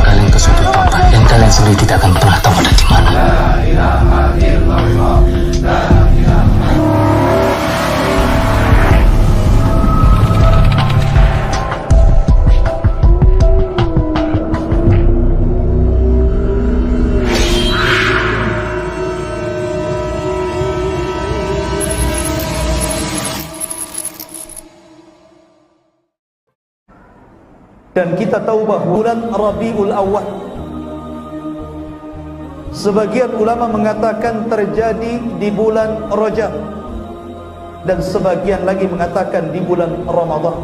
kalian ke suatu tempat yang kalian sendiri tidak akan pernah tahu ada di mana. Dan kita tahu bahawa bulan Rabiul Awal, sebagian ulama mengatakan terjadi di bulan Rajab, dan sebagian lagi mengatakan di bulan Ramadan.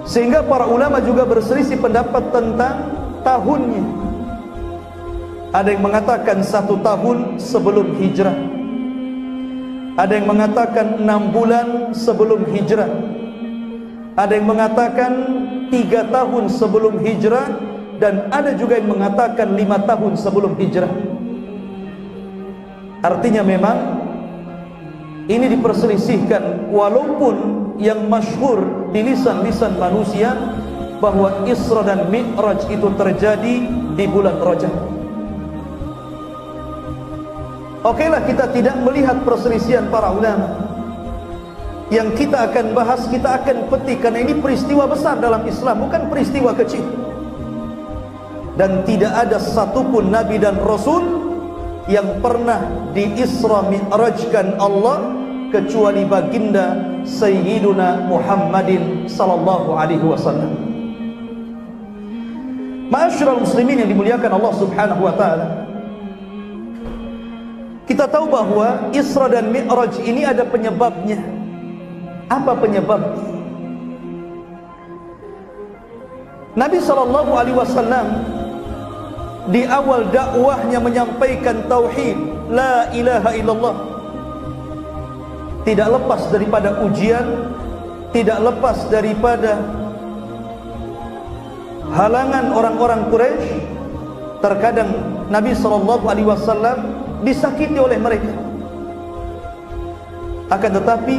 Sehingga para ulama juga berselisih pendapat tentang tahunnya. Ada yang mengatakan 1 tahun sebelum hijrah, ada yang mengatakan 6 bulan sebelum hijrah, ada yang mengatakan 3 tahun sebelum hijrah, dan ada juga yang mengatakan 5 tahun sebelum hijrah. Artinya memang ini diperselisihkan, walaupun yang masyhur di lisan-lisan manusia bahwa Isra dan Mi'raj itu terjadi di bulan Rajab. Okelah, kita tidak melihat perselisihan para ulama. Yang kita akan bahas, kita akan petik, karena ini peristiwa besar dalam Islam, bukan peristiwa kecil. Dan tidak ada satupun Nabi dan Rasul yang pernah di-Isra Mi'rajkan Allah kecuali baginda Sayyiduna Muhammadin sallallahu alaihi wasallam. Ma'asyiral muslimin yang dimuliakan Allah subhanahu wa ta'ala, kita tahu bahwa Isra dan Mi'raj ini ada penyebabnya. Apa penyebabnya? Nabi SAW di awal dakwahnya menyampaikan tauhid, la ilaha illallah. Tidak lepas daripada ujian, tidak lepas daripada halangan orang-orang Quraisy. Terkadang Nabi SAW disakiti oleh mereka. Akan tetapi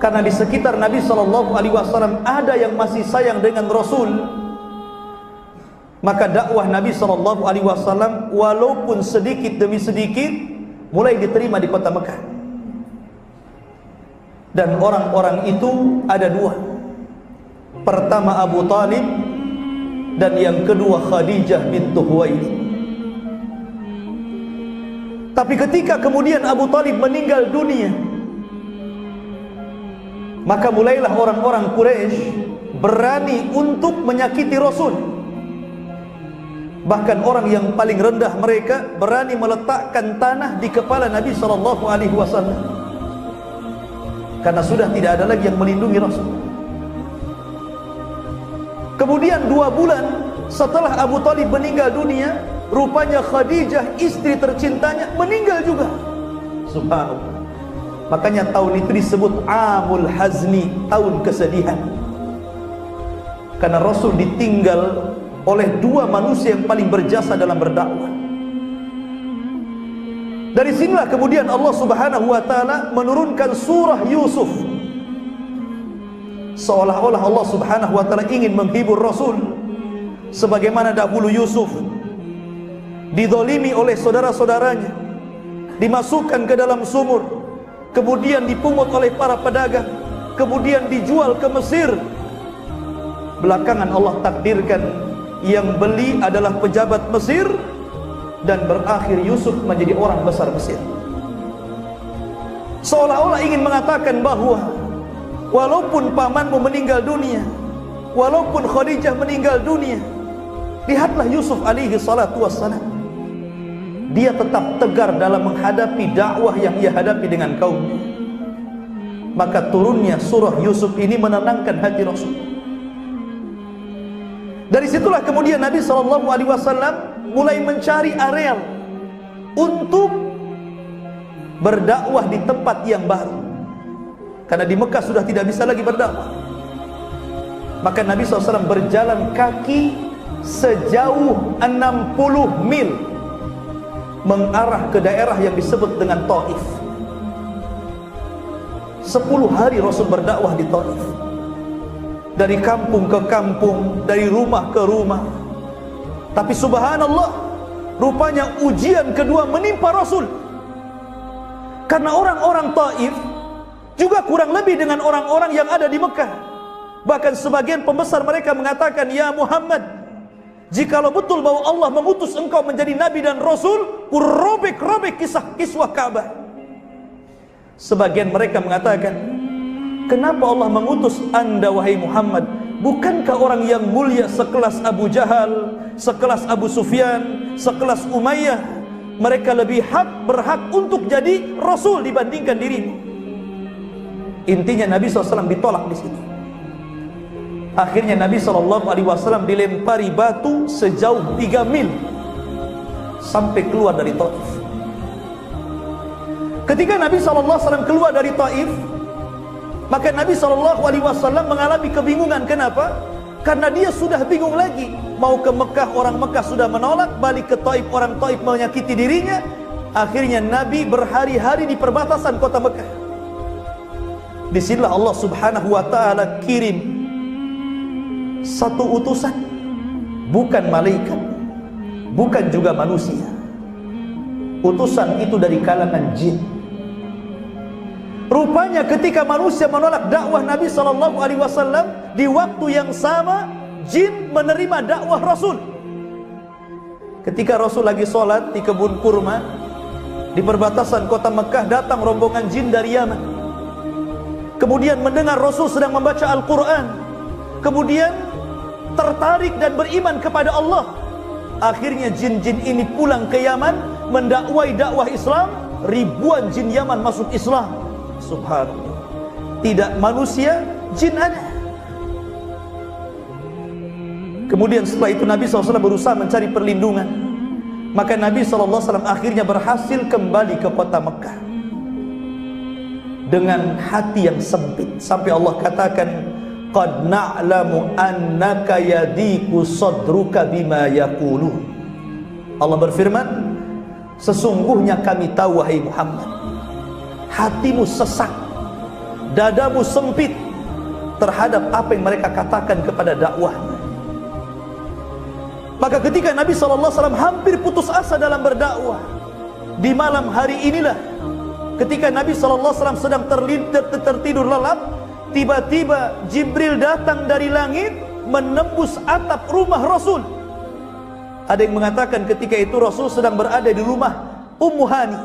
karena di sekitar Nabi SAW ada yang masih sayang dengan Rasul, maka dakwah Nabi SAW walaupun sedikit demi sedikit mulai diterima di kota Mekah. Dan orang-orang itu ada 2. Pertama Abu Talib, dan yang kedua Khadijah bintu Khuwailid. Tapi ketika kemudian Abu Talib meninggal dunia, maka mulailah orang-orang Quraisy berani untuk menyakiti Rasul. Bahkan orang yang paling rendah mereka berani meletakkan tanah di kepala Nabi SAW, karena sudah tidak ada lagi yang melindungi Rasul. Kemudian 2 bulan setelah Abu Talib meninggal dunia, rupanya Khadijah, istri tercintanya, meninggal juga. Subhanallah. Makanya tahun itu disebut Amul Hazni, tahun kesedihan. Karena Rasul ditinggal oleh 2 manusia yang paling berjasa dalam berdakwah. Dari sinilah kemudian Allah Subhanahu wa ta'ala menurunkan surah Yusuf. Seolah-olah Allah Subhanahu wa ta'ala ingin menghibur Rasul, sebagaimana dahulu Yusuf dizalimi oleh saudara-saudaranya, dimasukkan ke dalam sumur, kemudian dipungut oleh para pedagang, kemudian dijual ke Mesir. Belakangan Allah takdirkan yang beli adalah pejabat Mesir, dan berakhir Yusuf menjadi orang besar Mesir. Seolah-olah ingin mengatakan bahwa walaupun pamanmu meninggal dunia, walaupun Khadijah meninggal dunia, lihatlah Yusuf alaihi salatu wassalam, dia tetap tegar dalam menghadapi dakwah yang ia hadapi dengan kaumnya. Maka turunnya surah Yusuf ini menenangkan hati Rasul. Dari situlah kemudian Nabi SAW mulai mencari areal untuk berdakwah di tempat yang baru, karena di Mekah sudah tidak bisa lagi berdakwah. Maka Nabi SAW berjalan kaki sejauh 60 mil mengarah ke daerah yang disebut dengan Taif. 10 hari Rasul berdakwah di Taif. dari kampung ke kampung, dari rumah ke rumah. Tapi subhanallah, rupanya ujian kedua menimpa Rasul. Karena orang-orang Taif juga kurang lebih dengan orang-orang yang ada di Mekah. Bahkan sebagian pembesar mereka mengatakan, "Ya Muhammad, jikalau betul bahwa Allah mengutus engkau menjadi nabi dan rasul, kurobek-robek kisah-kiswah Ka'bah." Sebagian mereka mengatakan, "Kenapa Allah mengutus anda wahai Muhammad? Bukankah orang yang mulia sekelas Abu Jahal, sekelas Abu Sufyan, sekelas Umayyah, mereka lebih berhak untuk jadi rasul dibandingkan dirimu?" Intinya Nabi SAW ditolak di situ. Akhirnya Nabi SAW dilempari batu sejauh 3 mil sampai keluar dari Taif. Ketika Nabi SAW keluar dari Taif, maka Nabi SAW mengalami kebingungan. Kenapa? Karena dia sudah bingung lagi. Mau ke Mekah, orang Mekah sudah menolak. Balik ke Taif, orang Taif menyakiti dirinya. Akhirnya Nabi berhari-hari di perbatasan kota Mekah. Disinilah Allah Subhanahu wa ta'ala kirim satu utusan, bukan malaikat, bukan juga manusia. Utusan itu dari kalangan jin. Rupanya ketika manusia menolak dakwah Nabi SAW, di waktu yang sama jin menerima dakwah Rasul. Ketika Rasul lagi sholat di kebun kurma di perbatasan kota Mekah, datang rombongan jin dari Yaman. Kemudian mendengar Rasul sedang membaca Al-Quran, kemudian tertarik dan beriman kepada Allah. Akhirnya jin-jin ini pulang ke Yaman mendakwai dakwah Islam. Ribuan jin Yaman masuk Islam. Subhanallah. Tidak manusia, jin ada. Kemudian setelah itu Nabi SAW berusaha mencari perlindungan. Maka Nabi SAW akhirnya berhasil kembali ke kota Mekah dengan hati yang sempit. Sampai Allah katakan, "Qad na'lamu annaka yadiku sadruka bima yaqulun." Allah berfirman, sesungguhnya kami tahu wahai Muhammad, hatimu sesak, dadamu sempit terhadap apa yang mereka katakan kepada dakwahnya. Maka ketika Nabi SAW hampir putus asa dalam berdakwah, di malam hari inilah ketika Nabi SAW sedang tertidur lelap, tiba-tiba Jibril datang dari langit menembus atap rumah Rasul. Ada yang mengatakan ketika itu Rasul sedang berada di rumah Ummu Hani.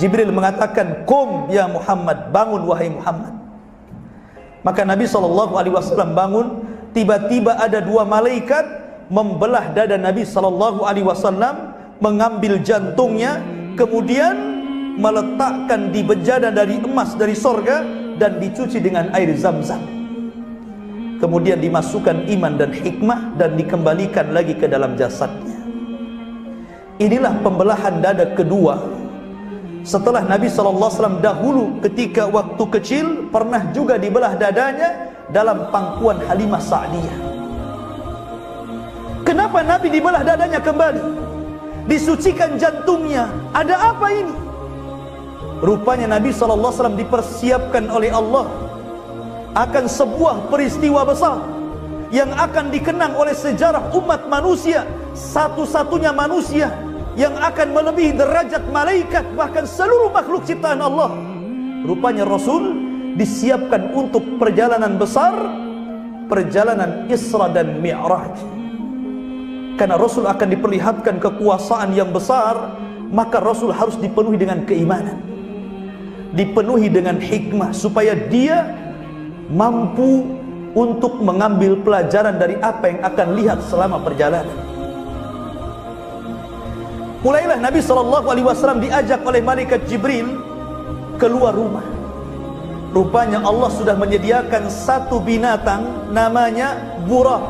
Jibril mengatakan, "Qum ya Muhammad, bangun wahai Muhammad." Maka Nabi SAW bangun. Tiba-tiba ada 2 malaikat membelah dada Nabi SAW, mengambil jantungnya, kemudian meletakkan di bejana dari emas dari sorga dan dicuci dengan air Zam-Zam. Kemudian dimasukkan iman dan hikmah dan dikembalikan lagi ke dalam jasadnya. Inilah pembelahan dada kedua. Setelah Nabi SAW dahulu ketika waktu kecil pernah juga dibelah dadanya dalam pangkuan Halimah Sa'diyah. Kenapa Nabi dibelah dadanya kembali? Disucikan jantungnya. Ada apa ini? Rupanya Nabi SAW dipersiapkan oleh Allah akan sebuah peristiwa besar yang akan dikenang oleh sejarah umat manusia. Satu-satunya manusia yang akan melebihi derajat malaikat, bahkan seluruh makhluk ciptaan Allah. Rupanya Rasul disiapkan untuk perjalanan besar, perjalanan Isra dan Mi'raj. Karena Rasul akan diperlihatkan kekuasaan yang besar, maka Rasul harus dipenuhi dengan keimanan, dipenuhi dengan hikmah, supaya dia mampu untuk mengambil pelajaran dari apa yang akan lihat selama perjalanan. Mulailah Nabi SAW diajak oleh malaikat Jibril keluar rumah. Rupanya Allah sudah menyediakan satu binatang namanya burak.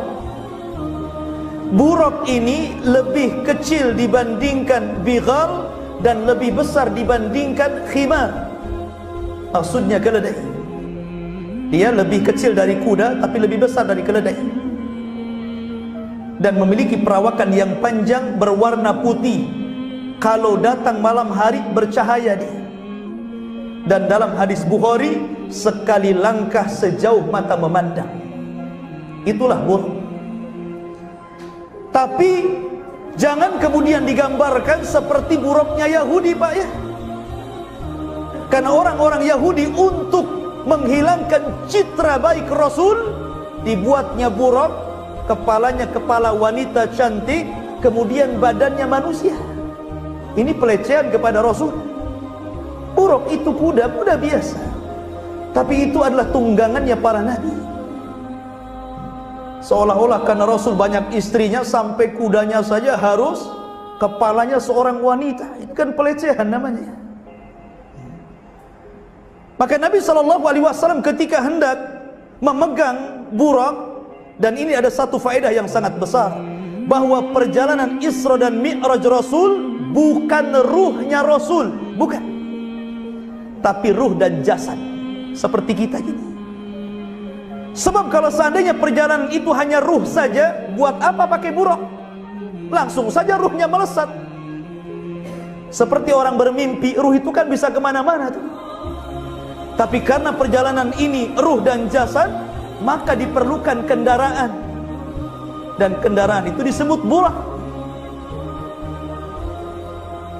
Burak ini lebih kecil dibandingkan bighal dan lebih besar dibandingkan khimar. Maksudnya keledai. Dia lebih kecil dari kuda tapi lebih besar dari keledai. Dan memiliki perawakan yang panjang berwarna putih. Kalau datang malam hari bercahaya dia. Dan dalam hadis Bukhari, sekali langkah sejauh mata memandang. Itulah buruk. Tapi jangan kemudian digambarkan seperti buruknya Yahudi, Pak, ya. Karena orang-orang Yahudi untuk menghilangkan citra baik Rasul, dibuatnya buruk, kepalanya kepala wanita cantik, kemudian badannya manusia. Ini pelecehan kepada Rasul. Buruk itu kuda biasa, tapi itu adalah tunggangannya para nabi. Seolah-olah karena Rasul banyak istrinya, sampai kudanya saja harus kepalanya seorang wanita. Itu kan pelecehan namanya. Maka Nabi SAW ketika hendak memegang buraq, dan ini ada satu faedah yang sangat besar, bahwa perjalanan Isra dan Mi'raj Rasul bukan ruhnya Rasul, bukan, tapi ruh dan jasad seperti kita gini. Sebab kalau seandainya perjalanan itu hanya ruh saja, buat apa pakai buraq? Langsung saja ruhnya melesat. Seperti orang bermimpi, ruh itu kan bisa kemana-mana tuh. Tapi karena perjalanan ini ruh dan jasad, maka diperlukan kendaraan, dan kendaraan itu disebut buraq.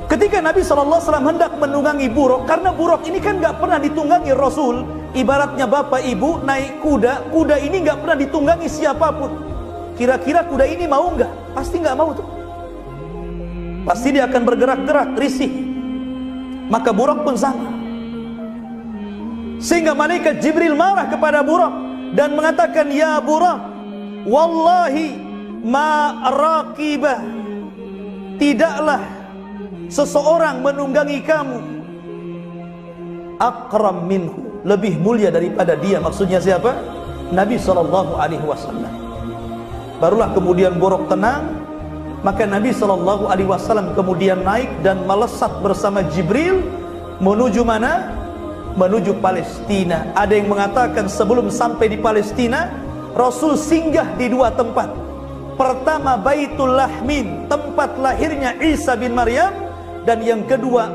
Ketika Nabi SAW hendak menunggangi buraq, karena buraq ini kan gak pernah ditunggangi Rasul, ibaratnya bapak ibu naik kuda, kuda ini gak pernah ditunggangi siapapun. Kira-kira kuda ini mau gak? Pasti gak mau tuh. Pasti dia akan bergerak-gerak, risih. Maka buraq pun sama. Sehingga malaikat Jibril marah kepada buraq dan mengatakan, ya buraq, wallahi ma raqibah, tidaklah seseorang menunggangi kamu akram minhu, lebih mulia daripada dia. Maksudnya siapa? Nabi SAW. Barulah kemudian buraq tenang. Maka Nabi SAW kemudian naik dan melesat bersama Jibril menuju mana? Menuju Palestina. Ada yang mengatakan sebelum sampai di Palestina, Rasul singgah di dua tempat. Pertama Baitul Lahmin, tempat lahirnya Isa bin Maryam, dan yang kedua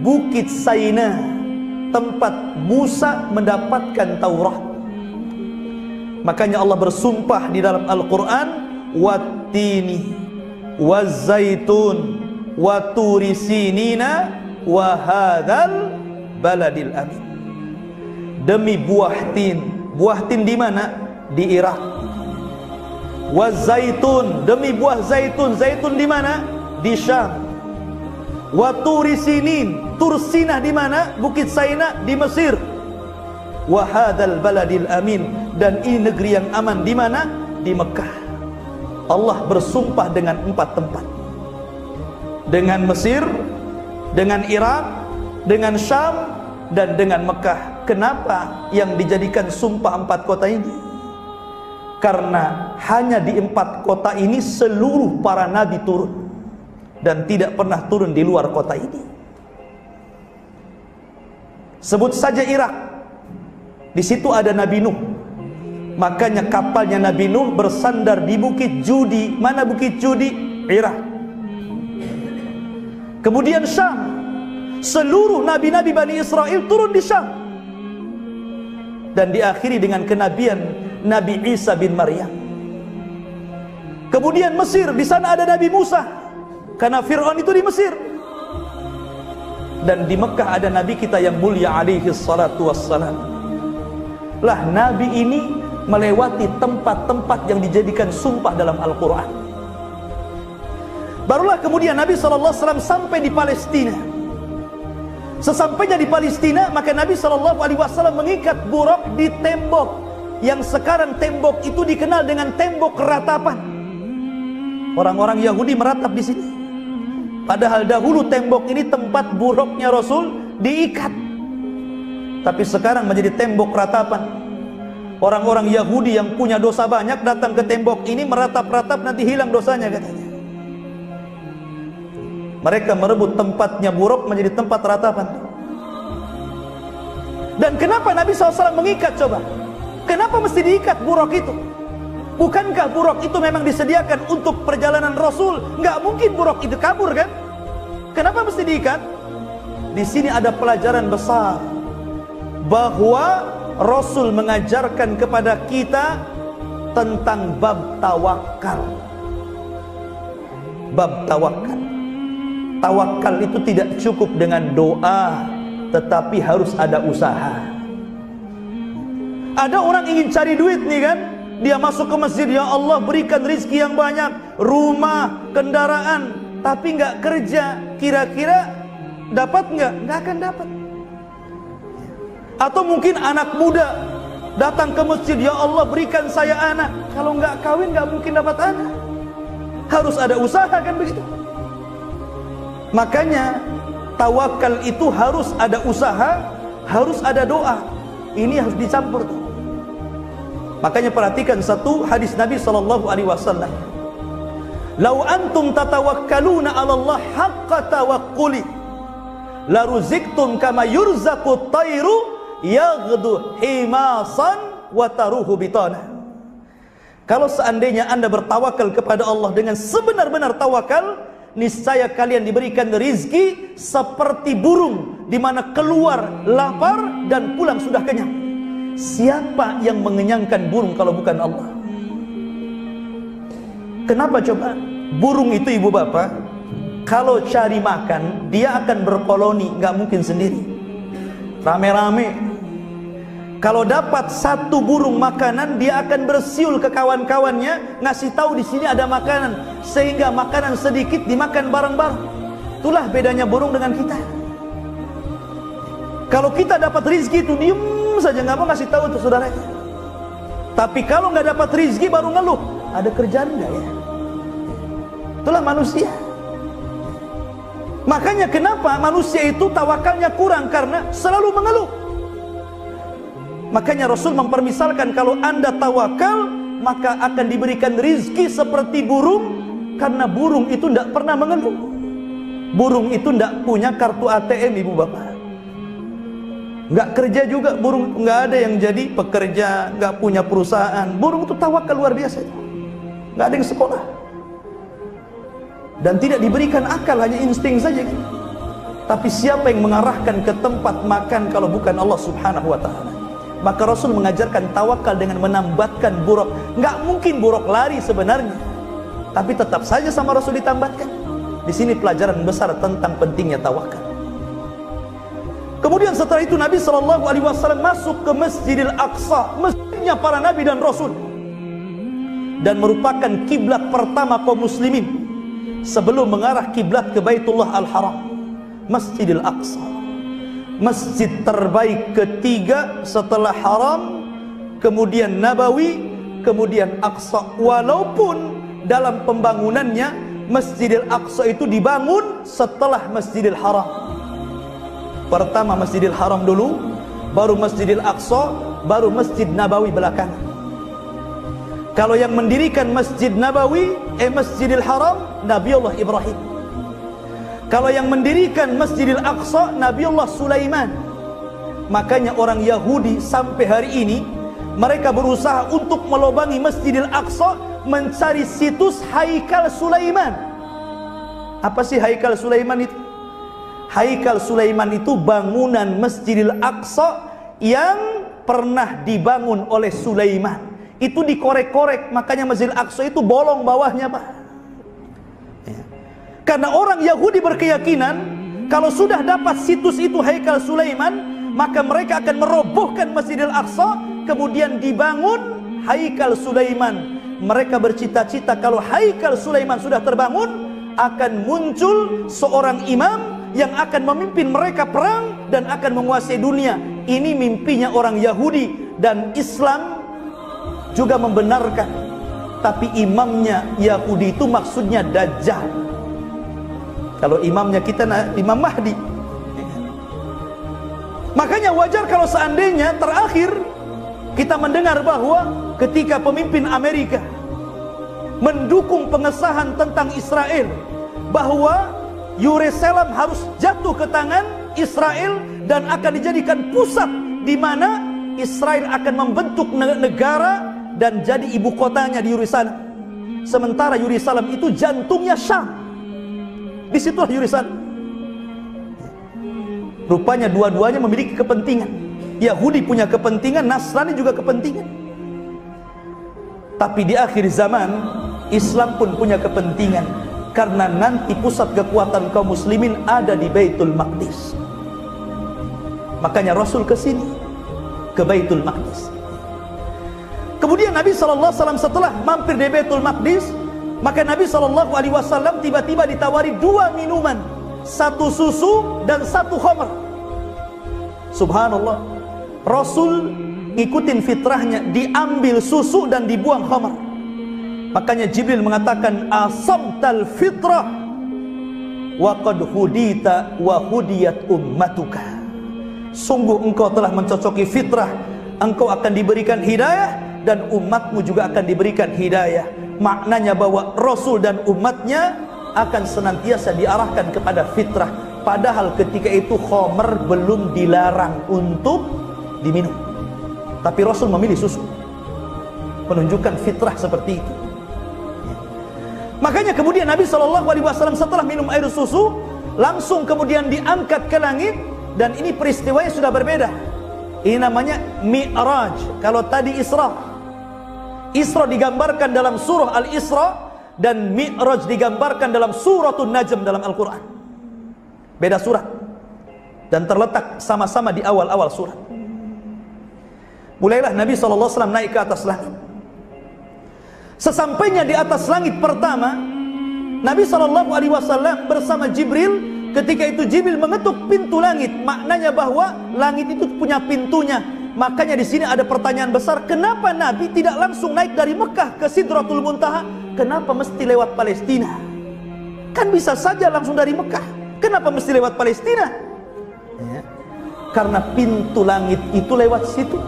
Bukit Saina, tempat Musa mendapatkan Taurat. Makanya Allah bersumpah di dalam Al-Quran, wattini wazzaitun waturi sinina wa hadzal baladil amin. Demi buah tin. Buah tin di mana? Di Irak. Wazaitun, demi buah zaitun. Zaitun di mana? Di Syam. Wa turi sinin, Tursinah di mana? Bukit Saina di Mesir. Wa hadzal baladil amin, dan ini negeri yang aman di mana? Di Mekah. Allah bersumpah dengan 4 tempat. Dengan Mesir, dengan Irak, dengan Syam, dan dengan Mekah. Kenapa yang dijadikan sumpah 4 kota ini? Karena hanya di 4 kota ini seluruh para nabi turun, dan tidak pernah turun di luar kota ini. Sebut saja Irak, di situ ada Nabi Nuh. Makanya kapalnya Nabi Nuh bersandar di Bukit Judi. Mana Bukit Judi? Irak. Kemudian Syam, seluruh nabi-nabi Bani Israel turun di Syam. Dan diakhiri dengan kenabian Nabi Isa bin Maryam. Kemudian Mesir, di sana ada Nabi Musa, karena Fir'aun itu di Mesir. Dan di Mekah ada Nabi kita yang mulia alaihi salatu wassalam. Lah Nabi ini melewati tempat-tempat yang dijadikan sumpah dalam Al-Quran. Barulah kemudian Nabi SAW sampai di Palestina. Sesampainya di Palestina, maka Nabi SAW mengikat buraq di tembok yang sekarang tembok itu dikenal dengan tembok ratapan. Orang-orang Yahudi meratap di sini. Padahal dahulu tembok ini tempat buraqnya Rasul diikat. Tapi sekarang menjadi tembok ratapan. Orang-orang Yahudi yang punya dosa banyak datang ke tembok ini meratap-ratap, nanti hilang dosanya katanya. Mereka merebut tempatnya buraq menjadi tempat ratapan. Dan kenapa Nabi SAW mengikat coba? Kenapa mesti diikat buraq itu? Bukankah buraq itu memang disediakan untuk perjalanan Rasul? Nggak mungkin buraq itu kabur kan? Kenapa mesti diikat? Di sini ada pelajaran besar. bahwa Rasul mengajarkan kepada kita tentang bab tawakal. Bab tawakal. Tawakal itu tidak cukup dengan doa, tetapi harus ada usaha. Ada orang ingin cari duit nih kan, dia masuk ke masjid, ya Allah berikan rizki yang banyak, rumah, kendaraan, tapi nggak kerja, kira-kira dapat nggak? Nggak akan dapat. Atau mungkin anak muda datang ke masjid, ya Allah berikan saya anak, kalau nggak kawin nggak mungkin dapat anak. Harus ada usaha kan begitu. Makanya tawakal itu harus ada usaha, harus ada doa. Ini harus dicampur. Makanya perhatikan satu hadis Nabi SAW. Lau antum tatawakkaluna 'ala Allah haqqa tawakkuli la ruziktum kama yurzaqut tayru yaghdu himasan wa taruhu bitana. Kalau seandainya Anda bertawakal kepada Allah dengan sebenar-benar tawakal, niscaya kalian diberikan rizki seperti burung, di mana keluar lapar dan pulang sudah kenyang. Siapa yang mengenyangkan burung kalau bukan Allah? Kenapa coba? Burung itu ibu bapak, kalau cari makan dia akan berkoloni, nggak mungkin sendiri, rame-rame. Kalau dapat satu burung makanan, dia akan bersiul ke kawan-kawannya, ngasih tahu di sini ada makanan, sehingga makanan sedikit dimakan bareng-bareng. Itulah bedanya burung dengan kita. Kalau kita dapat rizki itu diem saja, nggak mau ngasih tahu untuk saudaranya. Tapi kalau nggak dapat rizki baru ngeluh, ada kerjaan nggak ya? Itulah manusia. Makanya kenapa manusia itu tawakalnya kurang, karena selalu mengeluh. Makanya Rasul mempermisalkan kalau Anda tawakal, maka akan diberikan rizki seperti burung, karena burung itu tidak pernah mengeluh. Burung itu tidak punya kartu ATM ibu bapak, nggak kerja juga burung, nggak ada yang jadi pekerja, nggak punya perusahaan. Burung itu tawakal luar biasa, nggak ada yang sekolah dan tidak diberikan akal, hanya insting saja. Tapi siapa yang mengarahkan ke tempat makan kalau bukan Allah Subhanahu wa ta'ala? Maka Rasul mengajarkan tawakal dengan menambatkan buruk. Nggak mungkin buruk lari sebenarnya, tapi tetap saja sama Rasul ditambatkan. Di sini pelajaran besar tentang pentingnya tawakal. Kemudian setelah itu Nabi SAW masuk ke Masjidil Aqsa, masjidnya para Nabi dan Rasul, dan merupakan kiblat pertama kaum muslimin sebelum mengarah kiblat ke Baitullah Al-Haram. Masjidil Aqsa, masjid terbaik ketiga setelah Haram, kemudian Nabawi, kemudian Aqsa. Walaupun dalam pembangunannya Masjidil Aqsa itu dibangun setelah Masjidil Haram. Pertama Masjidil Haram dulu, baru Masjidil Aqsa, baru Masjid Nabawi belakangan. Kalau yang mendirikan Masjid Nabawi, Masjidil Haram, Nabiullah Ibrahim. Kalau yang mendirikan Masjidil Aqsa, Nabiullah Sulaiman. Makanya orang Yahudi sampai hari ini mereka berusaha untuk melobangi Masjidil Aqsa, mencari situs Haikal Sulaiman. Apa sih Haikal Sulaiman itu? Haikal Sulaiman itu bangunan Masjidil Aqsa yang pernah dibangun oleh Sulaiman. Itu dikorek-korek, makanya Masjidil Aqsa itu bolong bawahnya, Pak. Karena orang Yahudi berkeyakinan kalau sudah dapat situs itu Haikal Sulaiman, maka mereka akan merobohkan Masjidil Aqsa, kemudian dibangun Haikal Sulaiman. Mereka bercita-cita kalau Haikal Sulaiman sudah terbangun, akan muncul seorang imam yang akan memimpin mereka perang dan akan menguasai dunia. Ini mimpinya orang Yahudi, dan Islam juga membenarkan. Tapi imamnya Yahudi itu maksudnya Dajjal. Kalau imamnya kita Imam Mahdi. Makanya wajar kalau seandainya terakhir kita mendengar bahwa ketika pemimpin Amerika mendukung pengesahan tentang Israel, bahwa Yerusalem harus jatuh ke tangan Israel dan akan dijadikan pusat di mana Israel akan membentuk negara dan jadi ibu kotanya di Yerusalem. Sementara Yerusalem itu jantungnya Syam. Disitulah Yerusalem. Rupanya dua-duanya memiliki kepentingan. Yahudi punya kepentingan, Nasrani juga kepentingan. Tapi di akhir zaman Islam pun punya kepentingan, karena nanti pusat kekuatan kaum muslimin ada di Baitul Maqdis. Makanya Rasul ke sini, ke Baitul Maqdis. Kemudian Nabi SAW setelah mampir di Baitul Maqdis, maka Nabi SAW tiba-tiba ditawari 2 minuman, 1 susu dan 1 khamr. Subhanallah, Rasul ikutin fitrahnya, diambil susu dan dibuang khamr. Makanya Jibril mengatakan, asamtal fitrah wa qad hudita wa hudiyat ummatuka. Sungguh engkau telah mencocoki fitrah, engkau akan diberikan hidayah dan umatmu juga akan diberikan hidayah. Maknanya bahwa Rasul dan umatnya akan senantiasa diarahkan kepada fitrah. Padahal ketika itu khamr belum dilarang untuk diminum, tapi Rasul memilih susu, menunjukkan fitrah seperti itu. Makanya kemudian Nabi SAW setelah minum air susu langsung kemudian diangkat ke langit. Dan ini peristiwanya sudah berbeda. Ini namanya Mi'raj. Kalau tadi Isra digambarkan dalam surah Al-Isra, dan Mi'raj digambarkan dalam suratul Najm dalam Al-Quran. Beda surat, dan terletak sama-sama di awal-awal surat. Mulailah Nabi SAW naik ke atas langit. Sesampainya di atas langit pertama, Nabi SAW bersama Jibril. Ketika itu Jibril mengetuk pintu langit, maknanya bahwa langit itu punya pintunya. Makanya di sini ada pertanyaan besar, kenapa Nabi tidak langsung naik dari Mekah ke Sidratul Muntaha? Kenapa mesti lewat Palestina? Kan bisa saja langsung dari Mekah. Kenapa mesti lewat Palestina? Ya, karena pintu langit itu lewat situ.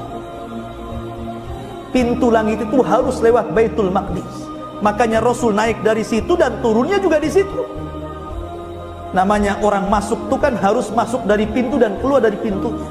Pintu langit itu harus lewat Baitul Maqdis. Makanya Rasul naik dari situ dan turunnya juga di situ. Namanya orang masuk itu kan harus masuk dari pintu dan keluar dari pintunya.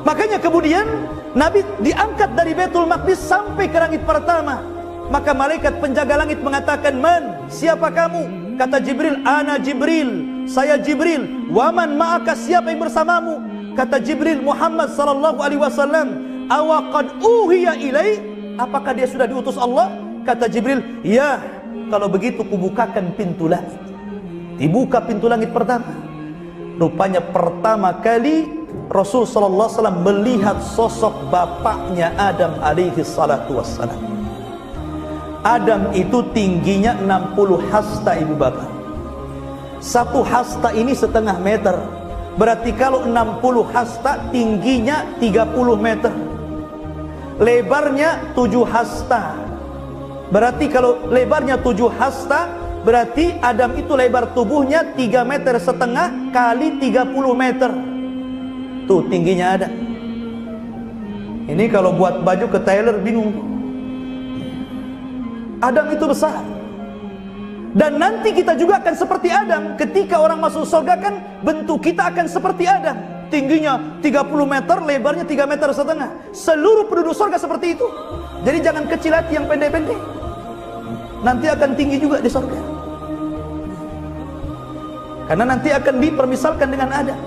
Makanya kemudian Nabi diangkat dari Baitul Maqdis sampai ke langit pertama. Maka malaikat penjaga langit mengatakan, "Man, siapa kamu?" Kata Jibril, "Ana Jibril, saya Jibril." "Wa man ma'aka, siapa yang bersamamu?" Kata Jibril, "Muhammad sallallahu alaihi wasallam." "Awa qad uhiya ilai?" Apakah dia sudah diutus Allah? Kata Jibril, "Ya." "Kalau begitu kubukakan pintu langit." Dibuka pintu langit pertama. Rupanya pertama kali Rasul sallallahu alaihi wasallam melihat sosok bapaknya Adam alaihi salatu wassalam. Adam itu tingginya 60 hasta, ibu bapak. 1 hasta ini setengah meter. Berarti kalau 60 hasta tingginya 30 meter. Lebarnya 7 hasta. Berarti kalau lebarnya 7 hasta, berarti Adam itu lebar tubuhnya 3,5 meter kali 30 meter. Tuh tingginya Adam. Ini kalau buat baju ke tailor bingung. Adam itu besar. Dan nanti kita juga akan seperti Adam. Ketika orang masuk surga kan bentuk kita akan seperti Adam. Tingginya 30 meter, lebarnya 3,5 meter. Seluruh penduduk surga seperti itu. Jadi jangan kecil hati yang pendek-pendek. Nanti akan tinggi juga di surga. Karena nanti akan dipermisalkan dengan Adam.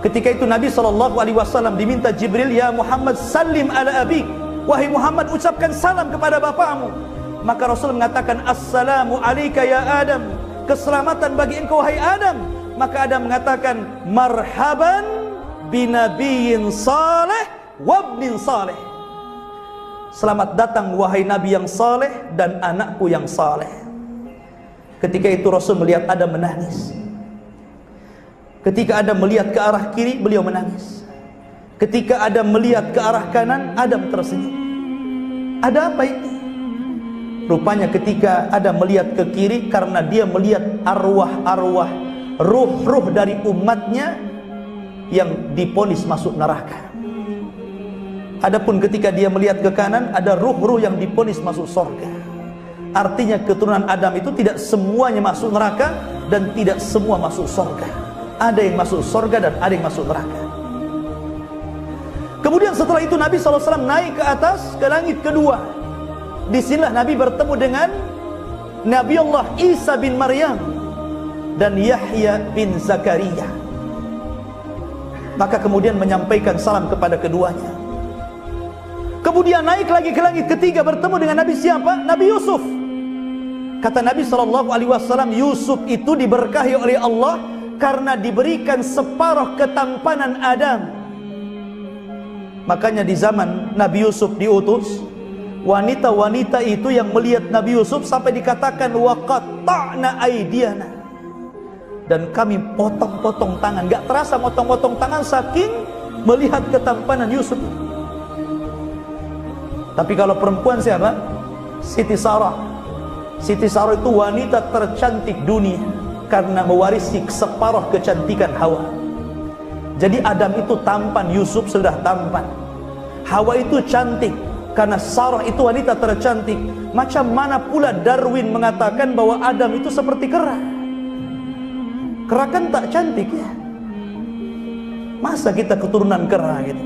Ketika itu Nabi SAW diminta Jibril, "Ya Muhammad, salim ala abik." Wahai Muhammad, ucapkan salam kepada bapakmu. Maka Rasul mengatakan, "Assalamu alaika ya Adam." Keselamatan bagi engkau wahai Adam. Maka Adam mengatakan, "Marhaban binabiyyin saleh wabnin saleh." Selamat datang wahai Nabi yang saleh dan anakku yang saleh. Ketika itu Rasul melihat Adam menangis. Ketika Adam melihat ke arah kiri, beliau menangis. Ketika Adam melihat ke arah kanan, Adam tersenyum. Ada apa ini? Rupanya ketika Adam melihat ke kiri, karena dia melihat arwah-arwah, ruh-ruh dari umatnya yang diponis masuk neraka. Adapun ketika dia melihat ke kanan, ada ruh-ruh yang diponis masuk surga. Artinya keturunan Adam itu tidak semuanya masuk neraka dan tidak semua masuk surga. Ada yang masuk surga dan ada yang masuk neraka. Kemudian setelah itu Nabi SAW naik ke atas, ke langit kedua. Disinilah Nabi bertemu dengan Nabi Allah Isa bin Maryam dan Yahya bin Zakaria. Maka kemudian menyampaikan salam kepada keduanya. Kemudian naik lagi ke langit ketiga, bertemu dengan Nabi siapa? Nabi Yusuf. Kata Nabi SAW, Yusuf itu diberkahi oleh Allah karena diberikan separuh ketampanan Adam. Makanya di zaman Nabi Yusuf diutus, wanita-wanita itu yang melihat Nabi Yusuf sampai dikatakan waqatta'na aydiyana, dan kami potong-potong tangan. Gak terasa potong-potong tangan saking melihat ketampanan Yusuf. Tapi kalau perempuan siapa? Siti Sarah. Siti Sarah itu wanita tercantik dunia karena mewarisi separuh kecantikan Hawa. Jadi Adam itu tampan, Yusuf sudah tampan. Hawa itu cantik karena Sarah itu wanita tercantik. Macam mana pula Darwin mengatakan bahwa Adam itu seperti kera? Kera kan tak cantik ya. Masa kita keturunan kera gitu?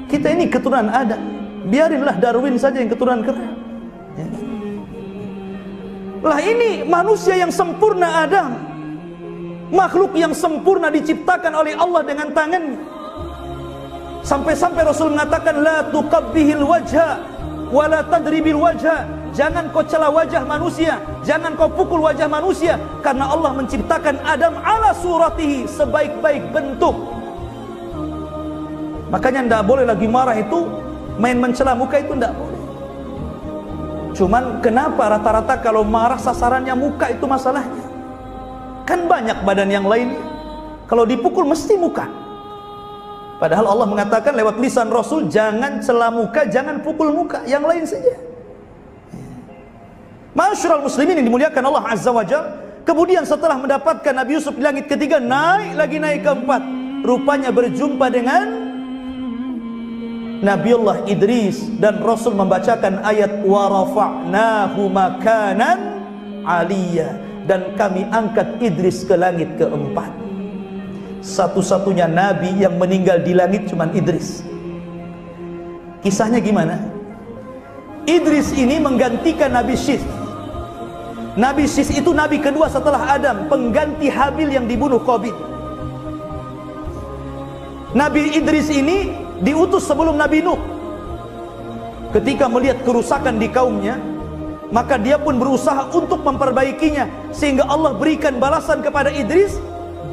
Kita ini keturunan Adam. Biarinlah Darwin saja yang keturunan kera ya. Lah ini manusia yang sempurna Adam, makhluk yang sempurna diciptakan oleh Allah dengan tangannya. Sampai-sampai Rasul mengatakan la tuqabbihil wajha wa la tadribil wajha. Jangan kau cela wajah manusia, jangan kau pukul wajah manusia, karena Allah menciptakan Adam ala suratihi, sebaik-baik bentuk. Makanya tidak boleh lagi marah itu main mencela muka, itu tidak boleh. Cuman kenapa rata-rata kalau marah sasarannya muka itu masalahnya? Kan banyak badan yang lain, kalau dipukul mesti muka. Padahal Allah mengatakan lewat lisan Rasul, jangan cela muka, jangan pukul muka, yang lain saja. Masyarul muslimin yang dimuliakan Allah Azza wa Jalla. Kemudian setelah mendapatkan Nabi Yusuf di langit ketiga, naik keempat. Rupanya berjumpa dengan Nabiullah Idris, dan Rasul membacakan ayat wa rafa'nahu makanan aliyya, dan kami angkat Idris ke langit keempat. Satu-satunya nabi yang meninggal di langit cuma Idris. Kisahnya gimana? Idris ini menggantikan Nabi Syith. Nabi Syith itu nabi kedua setelah Adam, pengganti Habil yang dibunuh Qabil. Nabi Idris ini diutus sebelum Nabi Nuh. Ketika melihat kerusakan di kaumnya, maka dia pun berusaha untuk memperbaikinya, sehingga Allah berikan balasan kepada Idris.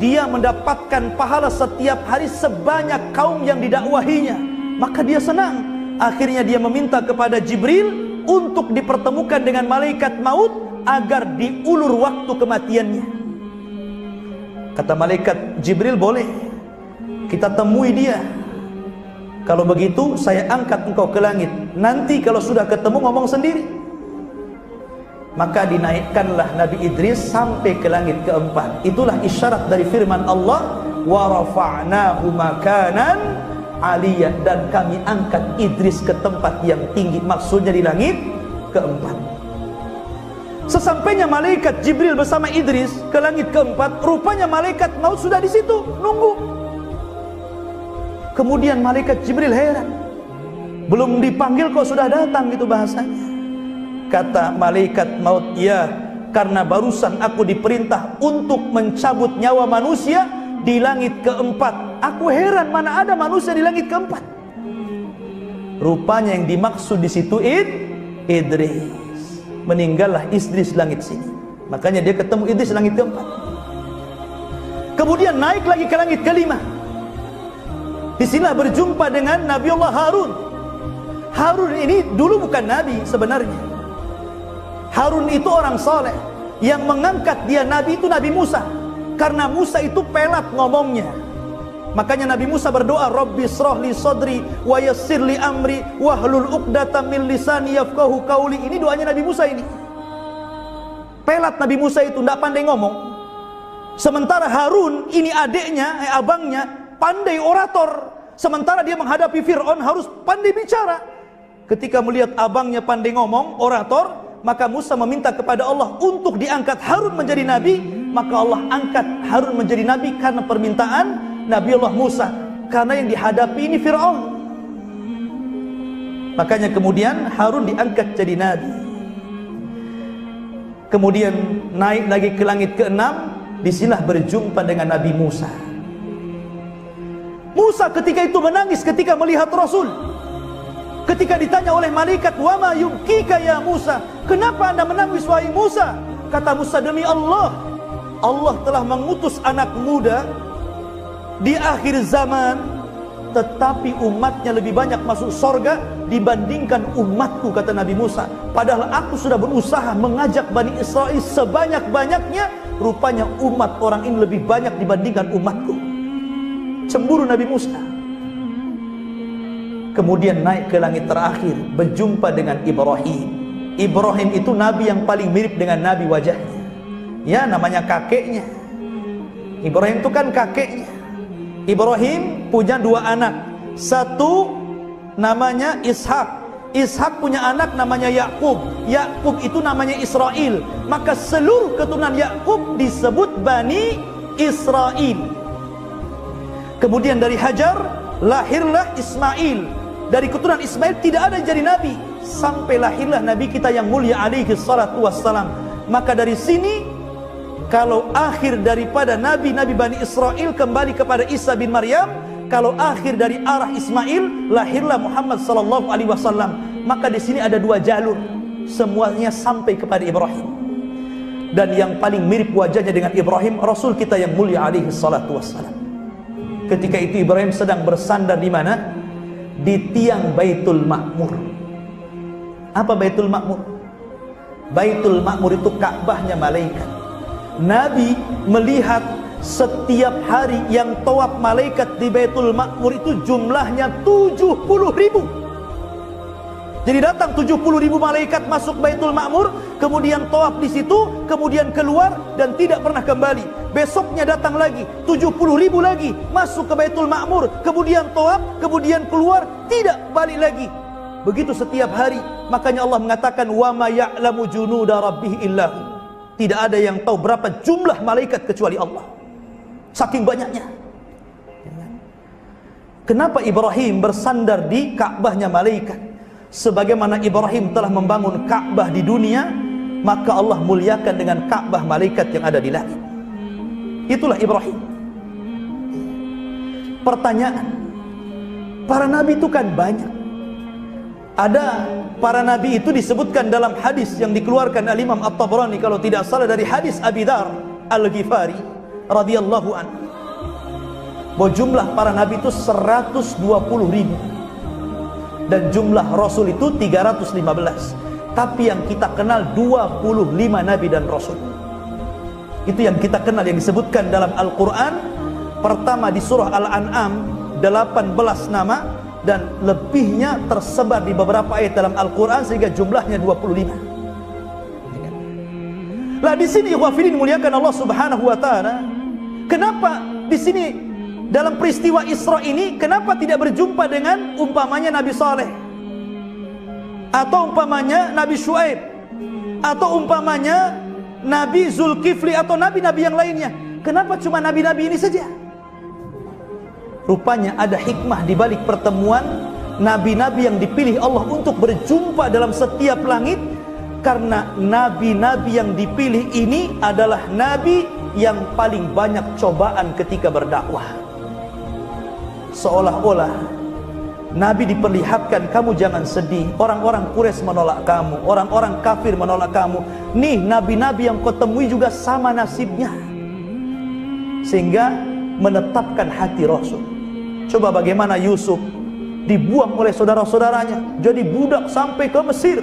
Dia mendapatkan pahala setiap hari sebanyak kaum yang didakwahinya. Maka dia senang. Akhirnya dia meminta kepada Jibril untuk dipertemukan dengan malaikat maut agar diulur waktu kematiannya. Kata malaikat Jibril, boleh, kita temui dia. Kalau begitu saya angkat engkau ke langit. Nanti kalau sudah ketemu ngomong sendiri. Maka dinaikkanlah Nabi Idris sampai ke langit keempat. Itulah isyarat dari firman Allah, wa rafa'nahu makanan aliyah, dan kami angkat Idris ke tempat yang tinggi. Maksudnya di langit keempat. Sesampainya malaikat Jibril bersama Idris ke langit keempat, rupanya malaikat maut sudah di situ nunggu. Kemudian malaikat Jibril heran, belum dipanggil kok sudah datang, gitu bahasanya. Kata malaikat maut, ya, karena barusan aku diperintah untuk mencabut nyawa manusia di langit keempat. Aku heran, mana ada manusia di langit keempat. Rupanya yang dimaksud di situ Idris. Meninggallah Idris langit sini. Makanya dia ketemu Idris langit keempat. Kemudian naik lagi ke langit kelima. Disinilah berjumpa dengan Nabiullah Harun. Harun ini dulu bukan nabi sebenarnya. Harun itu orang soleh. Yang mengangkat dia nabi itu Nabi Musa, karena Musa itu pelat ngomongnya. Makanya Nabi Musa berdoa, Rabbi shrah li sadri wa yassir li amri wahlul 'uqdatam min lisani yafqahu qauli. Ini doanya Nabi Musa ini. Pelat Nabi Musa itu, tidak pandai ngomong. Sementara Harun ini adiknya, abangnya, pandai orator. Sementara dia menghadapi Fir'aun harus pandai bicara. Ketika melihat abangnya pandai ngomong, orator, maka Musa meminta kepada Allah untuk diangkat Harun menjadi nabi. Maka Allah angkat Harun menjadi nabi karena permintaan Nabiullah Musa, karena yang dihadapi ini Fir'aun. Makanya kemudian Harun diangkat jadi nabi. Kemudian naik lagi ke langit keenam. Disinilah berjumpa dengan Nabi Musa. Musa ketika itu menangis ketika melihat Rasul. Ketika ditanya oleh malaikat, "Wa ma yubkika ya Musa?" Kenapa Anda menangis wahai Musa? Kata Musa, demi Allah, Allah telah mengutus anak muda di akhir zaman, tetapi umatnya lebih banyak masuk sorga dibandingkan umatku, kata Nabi Musa. Padahal aku sudah berusaha mengajak Bani Israel sebanyak-banyaknya, rupanya umat orang ini lebih banyak dibandingkan umatku. Cemburu Nabi Musa. Kemudian naik ke langit terakhir, berjumpa dengan Ibrahim. Ibrahim itu nabi yang paling mirip dengan Nabi wajahnya. Ya, namanya kakeknya. Ibrahim itu kan kakeknya. Ibrahim punya dua anak. Satu namanya Ishak. Ishak punya anak namanya Yakub. Yakub itu namanya Israel. Maka seluruh keturunan Yakub disebut Bani Israel. Kemudian dari Hajar lahirlah Ismail. Dari keturunan Ismail tidak ada yang jadi nabi, sampai lahirlah Nabi kita yang mulia alaihi salatu wassalam. Maka dari sini, kalau akhir daripada nabi-nabi Bani Israel kembali kepada Isa bin Maryam, kalau akhir dari arah Ismail lahirlah Muhammad sallallahu alaihi wasallam. Maka di sini ada dua jalur, semuanya sampai kepada Ibrahim. Dan yang paling mirip wajahnya dengan Ibrahim, Rasul kita yang mulia alaihi salatu wassalam. Ketika itu Ibrahim sedang bersandar di mana? Di tiang Baitul Ma'mur. Apa Baitul Ma'mur? Baitul Ma'mur itu Ka'bahnya malaikat. Nabi melihat setiap hari yang tawaf malaikat di Baitul Ma'mur itu jumlahnya 70.000. Jadi datang 70.000 malaikat masuk Baitul Ma'mur, kemudian tawaf di situ, kemudian keluar dan tidak pernah kembali. Besoknya datang lagi 70.000 lagi masuk ke Baitul Ma'mur, kemudian tawaf, kemudian keluar, tidak balik lagi. Begitu setiap hari. Makanya Allah mengatakan, "Wa ma ya'lamu junuda rabbih illahu." Tidak ada yang tahu berapa jumlah malaikat kecuali Allah. Saking banyaknya. Kenapa Ibrahim bersandar di Ka'bahnya malaikat? Sebagaimana Ibrahim telah membangun Ka'bah di dunia, maka Allah muliakan dengan Ka'bah malaikat yang ada di langit. Itulah Ibrahim. Pertanyaan, para nabi itu kan banyak. Ada para nabi itu disebutkan dalam hadis yang dikeluarkan oleh Imam At-Tabrani kalau tidak salah, dari hadis Abi Dzar Al-Ghifari radhiyallahu anhu, bahwa jumlah para nabi itu 120.000 dan jumlah rasul itu 315. Tapi yang kita kenal 25 nabi dan rasul. Itu yang kita kenal, yang disebutkan dalam Al-Quran. Pertama di surah Al-An'am 18 nama, dan lebihnya tersebar di beberapa ayat dalam Al-Quran sehingga jumlahnya 25. Lah di sini ikhwafidin muliakan Allah Subhanahu wa taala, kenapa di sini dalam peristiwa Isra ini kenapa tidak berjumpa dengan umpamanya Nabi Saleh, atau umpamanya Nabi Syuaib, atau umpamanya Nabi Zulkifli, atau nabi-nabi yang lainnya? Kenapa cuma nabi-nabi ini saja? Rupanya ada hikmah di balik pertemuan nabi-nabi yang dipilih Allah untuk berjumpa dalam setiap langit. Karena nabi-nabi yang dipilih ini adalah nabi yang paling banyak cobaan ketika berdakwah. Seolah-olah Nabi diperlihatkan, kamu jangan sedih, orang-orang Quraisy menolak kamu, orang-orang kafir menolak kamu. Nih nabi-nabi yang kau temui juga sama nasibnya. Sehingga menetapkan hati Rasul. Coba bagaimana Yusuf dibuang oleh saudara-saudaranya, jadi budak sampai ke Mesir,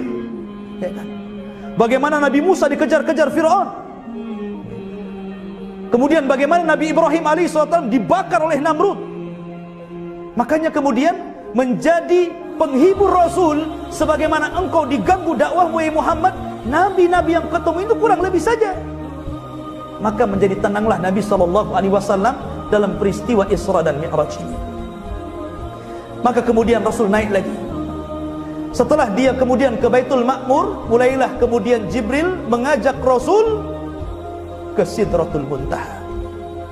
ya kan? Bagaimana Nabi Musa dikejar-kejar Fir'aun. Kemudian bagaimana Nabi Ibrahim alaihissalam dibakar oleh Namrud. Makanya kemudian menjadi penghibur Rasul, sebagaimana engkau diganggu dakwahmu ya Muhammad, nabi-nabi yang ketemu itu kurang lebih saja. Maka menjadi tenanglah Nabi SAW dalam peristiwa Isra dan Mi'raj ini. Maka kemudian Rasul naik lagi. Setelah dia kemudian ke Baitul Ma'mur, mulailah kemudian Jibril mengajak Rasul ke Sidratul Muntaha.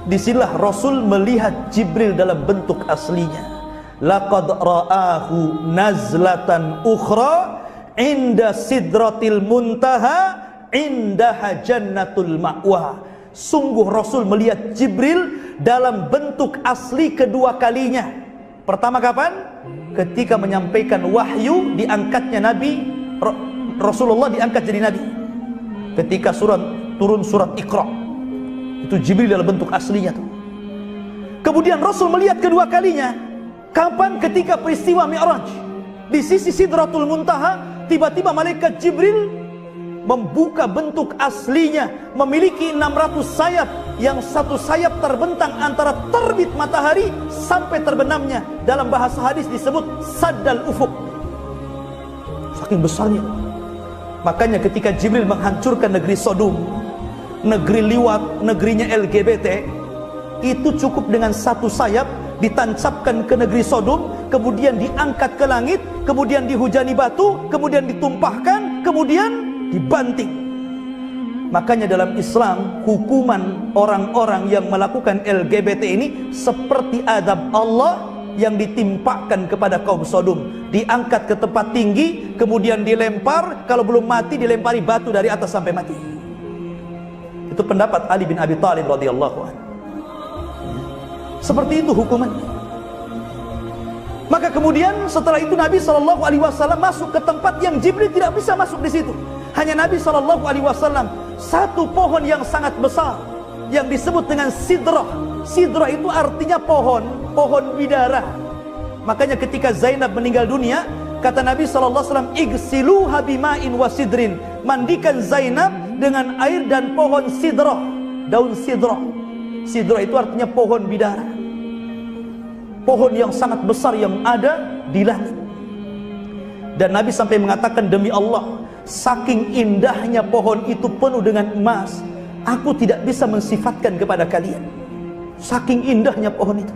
Disinilah Rasul melihat Jibril dalam bentuk aslinya. Laqad ra'ahu nazlatan ukhra inda Sidratil Muntaha indaha jannatul ma'wa. sungguh Rasul melihat Jibril dalam bentuk asli kedua kalinya. Pertama kapan? Ketika menyampaikan wahyu, diangkatnya Nabi Rasulullah diangkat jadi Nabi. Ketika turun surat Iqra, itu Jibril dalam bentuk aslinya tuh. Kemudian Rasul melihat kedua kalinya kapan? Ketika peristiwa Mi'raj. Di sisi Sidratul Muntaha, tiba-tiba malaikat Jibril membuka bentuk aslinya, memiliki 600 sayap, yang satu sayap terbentang antara terbit matahari sampai terbenamnya. Dalam bahasa hadis disebut saddal ufuk. Saking besarnya. Makanya ketika Jibril menghancurkan negeri Sodom, negeri liwat, negerinya LGBT, itu cukup dengan satu sayap ditancapkan ke negeri Sodom, kemudian diangkat ke langit, kemudian dihujani batu, kemudian ditumpahkan, kemudian dibanting. Makanya dalam Islam, hukuman orang-orang yang melakukan LGBT ini seperti adab Allah yang ditimpakan kepada kaum Sodom. Diangkat ke tempat tinggi, kemudian dilempar, kalau belum mati dilempari batu dari atas sampai mati. Itu pendapat Ali bin Abi Thalib radhiyallahu anhu. Seperti itu hukuman. Maka kemudian setelah itu Nabi SAW masuk ke tempat yang Jibril tidak bisa masuk di situ. Hanya Nabi SAW satu pohon yang sangat besar yang disebut dengan sidrah. Sidrah itu artinya pohon bidara. Makanya ketika Zainab meninggal dunia, kata Nabi SAW, igsiluha bima'in wa sidrin, mandikan Zainab dengan air dan pohon sidrah, daun sidrah. Sidrah itu artinya pohon bidara, pohon yang sangat besar yang ada di langit. Dan Nabi sampai mengatakan, demi Allah, saking indahnya pohon itu penuh dengan emas, aku tidak bisa mensifatkan kepada kalian. Saking indahnya pohon itu.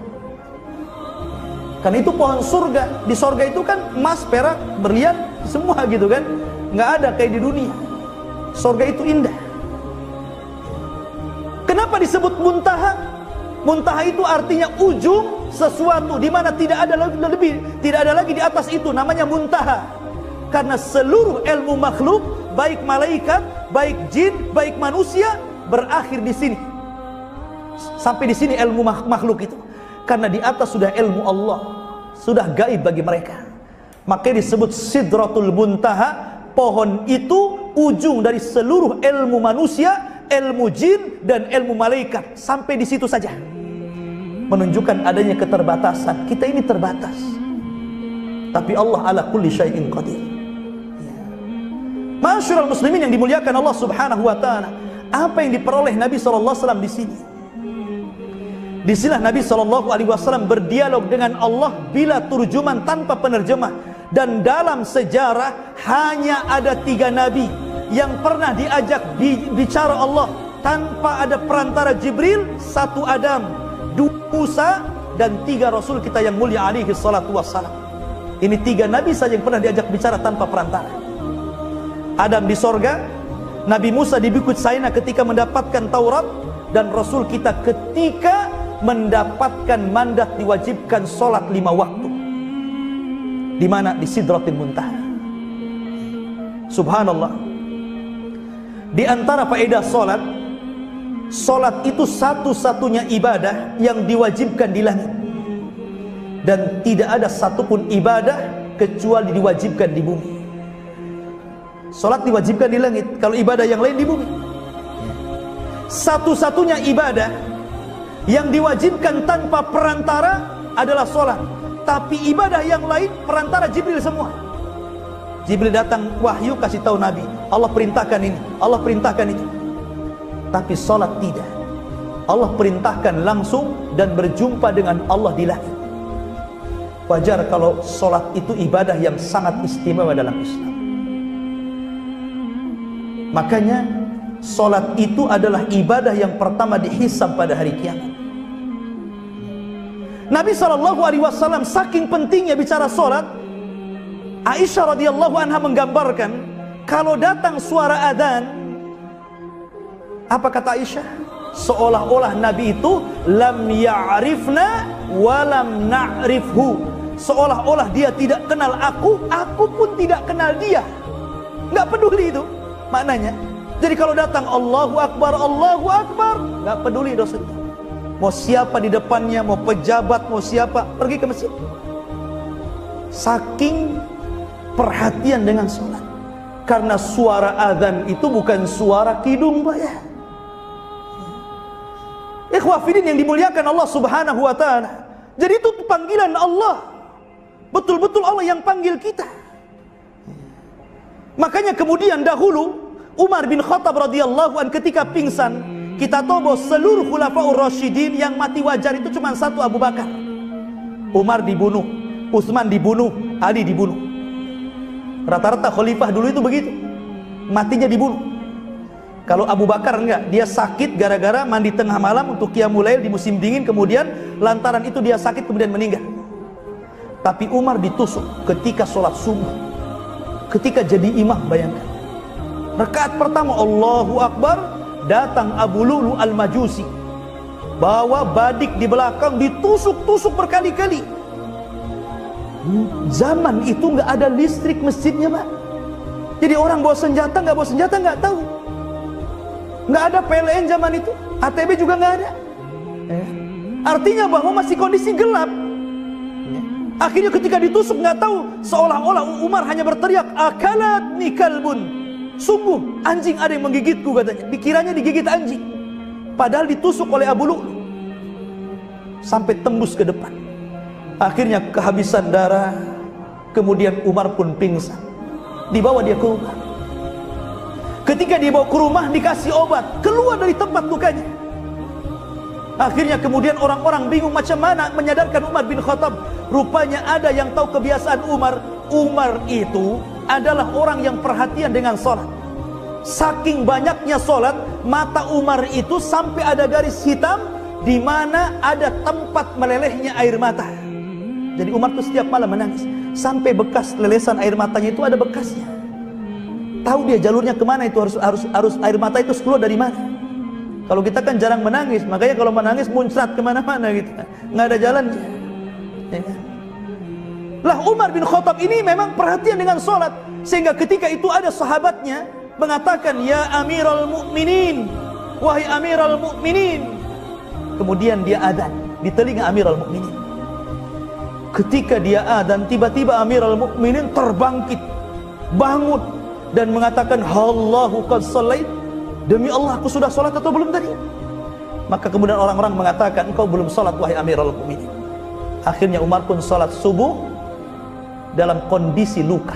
Karena itu pohon surga. Di surga itu kan emas, perak, berlian, semua gitu kan. Nggak ada kayak di dunia. Surga itu indah. Kenapa disebut muntaha? Muntaha itu artinya ujung sesuatu, di mana tidak ada lagi di atas itu, namanya muntaha. Karena seluruh ilmu makhluk, baik malaikat, baik jin, baik manusia, berakhir di sini. Sampai di sini ilmu makhluk itu. Karena di atas sudah ilmu Allah, sudah gaib bagi mereka. Makanya disebut Sidratul Muntaha. Pohon itu ujung dari seluruh ilmu manusia, ilmu jin, dan ilmu malaikat. Sampai di situ saja. Menunjukkan adanya keterbatasan. Kita ini terbatas, tapi Allah ala kulli syai'in qadir. Masyarul muslimin yang dimuliakan Allah Subhanahu wa taala, apa yang diperoleh Nabi sallallahu alaihi wasallam di sini? Di sinilah Nabi sallallahu alaihi wasallam berdialog dengan Allah bila turjuman, tanpa penerjemah. Dan dalam sejarah hanya ada 3 nabi yang pernah diajak bicara Allah tanpa ada perantara Jibril. 1 Adam, 2 Musa, dan 3 Rasul kita yang mulia alaihi salatu wassalam. Ini 3 nabi saja yang pernah diajak bicara tanpa perantara. Adam di sorga, Nabi Musa di Bukit Saina ketika mendapatkan Taurat, dan Rasul kita ketika mendapatkan mandat diwajibkan sholat 5 waktu. Di mana? Di Sidratul Muntaha. Subhanallah. Di antara faedah sholat, sholat itu satu-satunya ibadah yang diwajibkan di langit. Dan tidak ada satupun ibadah kecuali diwajibkan di bumi. Sholat diwajibkan di langit, kalau ibadah yang lain di bumi. Satu-satunya ibadah yang diwajibkan tanpa perantara adalah sholat. Tapi ibadah yang lain perantara Jibril semua. Jibril datang wahyu kasih tahu Nabi, Allah perintahkan ini, Allah perintahkan itu. Tapi sholat tidak. Allah perintahkan langsung dan berjumpa dengan Allah di langit. Wajar kalau sholat itu ibadah yang sangat istimewa dalam Islam. Makanya sholat itu adalah ibadah yang pertama dihisab pada hari kiamat. Nabi SAW saking pentingnya bicara sholat, Aisyah radhiyallahu anha menggambarkan, kalau datang suara adzan, apa kata Aisyah? Seolah-olah Nabi itu lam ya'rifna wa lam na'rifhu. Seolah-olah dia tidak kenal aku pun tidak kenal dia. Nggak peduli itu maknanya. Jadi kalau datang Allahu Akbar, nggak peduli dosanya. Mau siapa di depannya, mau pejabat, mau siapa, pergi ke masjid. Saking perhatian dengan sholat. Karena suara azan itu bukan suara kidung, Pak ya. Ikhwafidin yang dimuliakan Allah Subhanahu wa ta'ala. Jadi itu panggilan Allah. Betul-betul Allah yang panggil kita. Makanya kemudian dahulu Umar bin Khattab radhiyallahu an ketika pingsan, kita tahu bahwa seluruh khulafaur rasyidin yang mati wajar itu cuma satu, Abu Bakar. Umar dibunuh, Utsman dibunuh, Ali dibunuh. Rata-rata khalifah dulu itu begitu. Matinya dibunuh. Kalau Abu Bakar enggak, dia sakit gara-gara mandi tengah malam untuk qiyamul lail di musim dingin, kemudian lantaran itu dia sakit kemudian meninggal. Tapi Umar ditusuk ketika sholat subuh, ketika jadi imam. Bayangkan, rakaat pertama Allahu Akbar, datang Abu Lu'lu al-Majusi, bawa badik di belakang, ditusuk-tusuk berkali-kali. Zaman itu nggak ada listrik masjidnya, Pak. Jadi orang bawa senjata nggak tahu. Nggak ada PLN zaman itu, ATB juga nggak ada. Artinya bahwa masih kondisi gelap. Akhirnya ketika ditusuk nggak tahu, seolah-olah Umar hanya berteriak, akalatni kalbun, sungguh anjing ada yang menggigitku, katanya. Dikiranya digigit anjing, padahal ditusuk oleh Abu Lu'lu sampai tembus ke depan. Akhirnya kehabisan darah, kemudian Umar pun pingsan. Dibawa dia ke rumah. Ketika dibawa ke rumah dikasih obat, keluar dari tempat lukanya. Akhirnya kemudian orang-orang bingung macam mana menyadarkan Umar bin Khattab. Rupanya ada yang tahu kebiasaan Umar. Umar itu adalah orang yang perhatian dengan sholat. Saking banyaknya sholat, mata Umar itu sampai ada garis hitam di mana ada tempat melelehnya air mata. Jadi Umar itu setiap malam menangis, sampai bekas lelesan air matanya itu ada bekasnya. Tahu dia jalurnya kemana, itu harus air mata itu keluar dari mana. Kalau kita kan jarang menangis, makanya kalau menangis muncrat kemana-mana gitu, nggak ada jalannya. Ya kan? Lah Umar bin Khattab ini memang perhatian dengan sholat, sehingga ketika itu ada sahabatnya mengatakan, ya Amirul Mukminin, wahai Amirul Mukminin. Kemudian dia adzan di telinga Amirul Mukminin. Ketika dia adzan, tiba-tiba Amirul Mukminin terbangkit, bangun dan mengatakan, Allahu qad shallait. Demi Allah, aku sudah sholat atau belum tadi? Maka kemudian orang-orang mengatakan, engkau belum sholat wahai Amirul Mukminin. Akhirnya Umar pun sholat subuh dalam kondisi luka.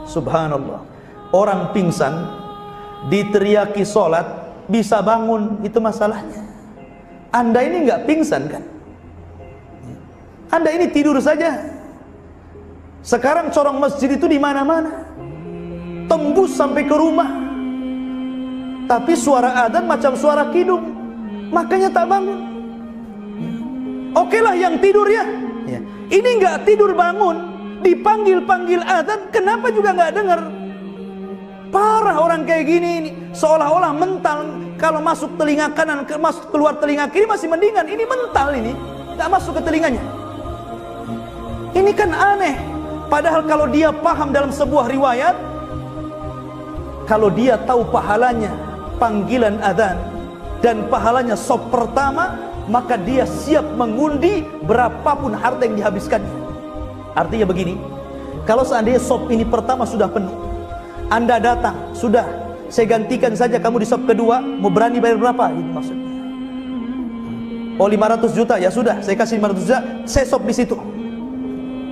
Subhanallah. Orang pingsan diteriaki sholat bisa bangun, itu masalahnya. Anda ini nggak pingsan kan? Anda ini tidur saja. Sekarang corong masjid itu di mana-mana, tembus sampai ke rumah. Tapi suara adzan macam suara kidung, makanya tak bangun. Oke lah yang tidur ya. Ini nggak tidur bangun, dipanggil-panggil adzan, kenapa juga nggak dengar? Parah orang kayak gini ini, seolah-olah mental. Kalau masuk telinga kanan, masuk keluar telinga kiri masih mendingan. Ini mental ini, nggak masuk ke telinganya. Ini kan aneh. Padahal kalau dia paham dalam sebuah riwayat, kalau dia tahu pahalanya panggilan adzan dan pahalanya sop pertama, maka dia siap mengundi berapapun harta yang dihabiskannya. Artinya begini, kalau seandainya sop ini pertama sudah penuh, Anda datang, sudah, saya gantikan saja kamu di sop kedua, mau berani bayar berapa? Itu maksudnya. Oh 500 juta, ya sudah, saya kasih 500 juta, saya sop di situ.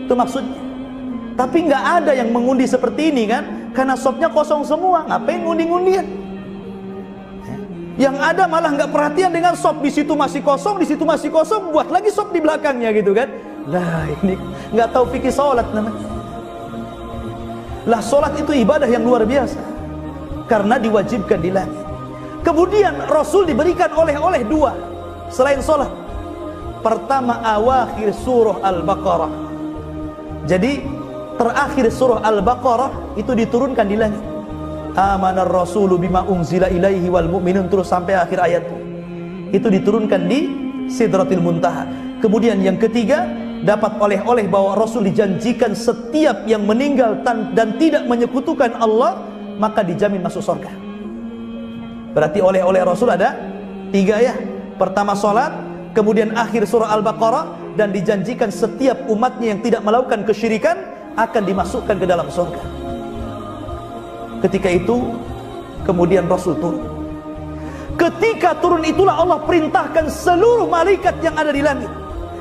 Itu maksudnya. Tapi nggak ada yang mengundi seperti ini kan, karena sopnya kosong semua, ngapain ngundi-ngundian? Yang ada malah nggak perhatian dengan sop, di situ masih kosong, di situ masih kosong, buat lagi sop di belakangnya gitu kan. Lah ini nggak tahu fikih sholat namanya. Lah sholat itu ibadah yang luar biasa, karena diwajibkan di langit. Kemudian Rasul diberikan oleh-oleh dua selain sholat. Pertama awakhir surah Al-Baqarah. Jadi terakhir surah Al-Baqarah itu diturunkan di langit. Amanar rasulu bima unzila ilaihi wal mu'minun, terus sampai akhir ayat. Itu diturunkan di Sidratil Muntaha. Kemudian yang ketiga, dapat oleh-oleh bahwa Rasul dijanjikan setiap yang meninggal dan tidak menyekutukan Allah, maka dijamin masuk surga. Berarti oleh-oleh Rasul ada 3 ya. Pertama salat, kemudian akhir surah Al-Baqarah, dan dijanjikan setiap umatnya yang tidak melakukan kesyirikan akan dimasukkan ke dalam surga. Ketika itu kemudian Rasul turun. Ketika turun itulah Allah perintahkan seluruh malaikat yang ada di langit,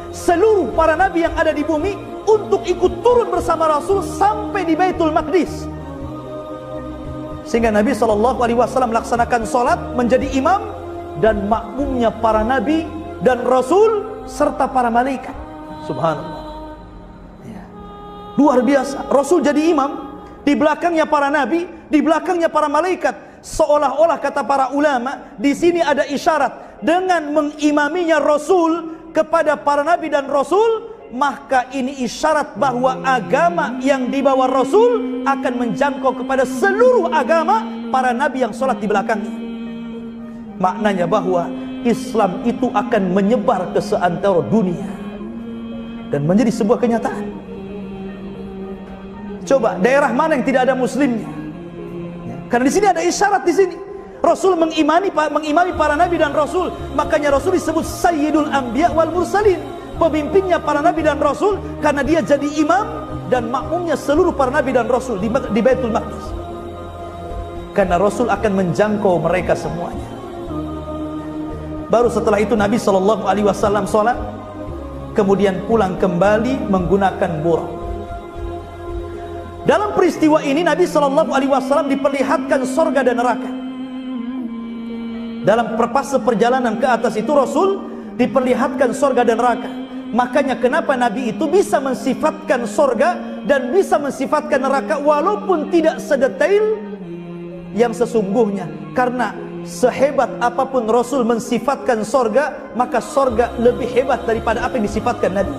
seluruh para nabi yang ada di bumi untuk ikut turun bersama Rasul sampai di Baitul Maqdis. Sehingga Nabi SAW melaksanakan sholat menjadi imam dan makmumnya para nabi dan Rasul serta para malaikat. Subhanallah ya. Luar biasa. Rasul jadi imam, di belakangnya para nabi, di belakangnya para malaikat. Seolah-olah kata para ulama, di sini ada isyarat dengan mengimaminya Rasul kepada para nabi dan Rasul, maka ini isyarat bahwa agama yang dibawa Rasul akan menjangkau kepada seluruh agama para nabi yang sholat di belakangnya. Maknanya bahwa Islam itu akan menyebar ke seantero dunia dan menjadi sebuah kenyataan. Coba daerah mana yang tidak ada muslimnya? Karena di sini ada isyarat di sini. Rasul mengimami para nabi dan Rasul. Makanya Rasul disebut Sayyidul Anbiya wal Mursalin, pemimpinnya para nabi dan Rasul, karena dia jadi imam dan makmumnya seluruh para nabi dan Rasul di Baitul Maqdis. Karena Rasul akan menjangkau mereka semuanya. Baru setelah itu Nabi SAW sholat, kemudian pulang kembali menggunakan buraq. Dalam peristiwa ini Nabi SAW diperlihatkan sorga dan neraka. Dalam fase perjalanan ke atas itu Rasul diperlihatkan sorga dan neraka. Makanya kenapa Nabi itu bisa mensifatkan sorga dan bisa mensifatkan neraka walaupun tidak sedetail yang sesungguhnya. Karena sehebat apapun Rasul mensifatkan sorga, maka sorga lebih hebat daripada apa yang disifatkan Nabi.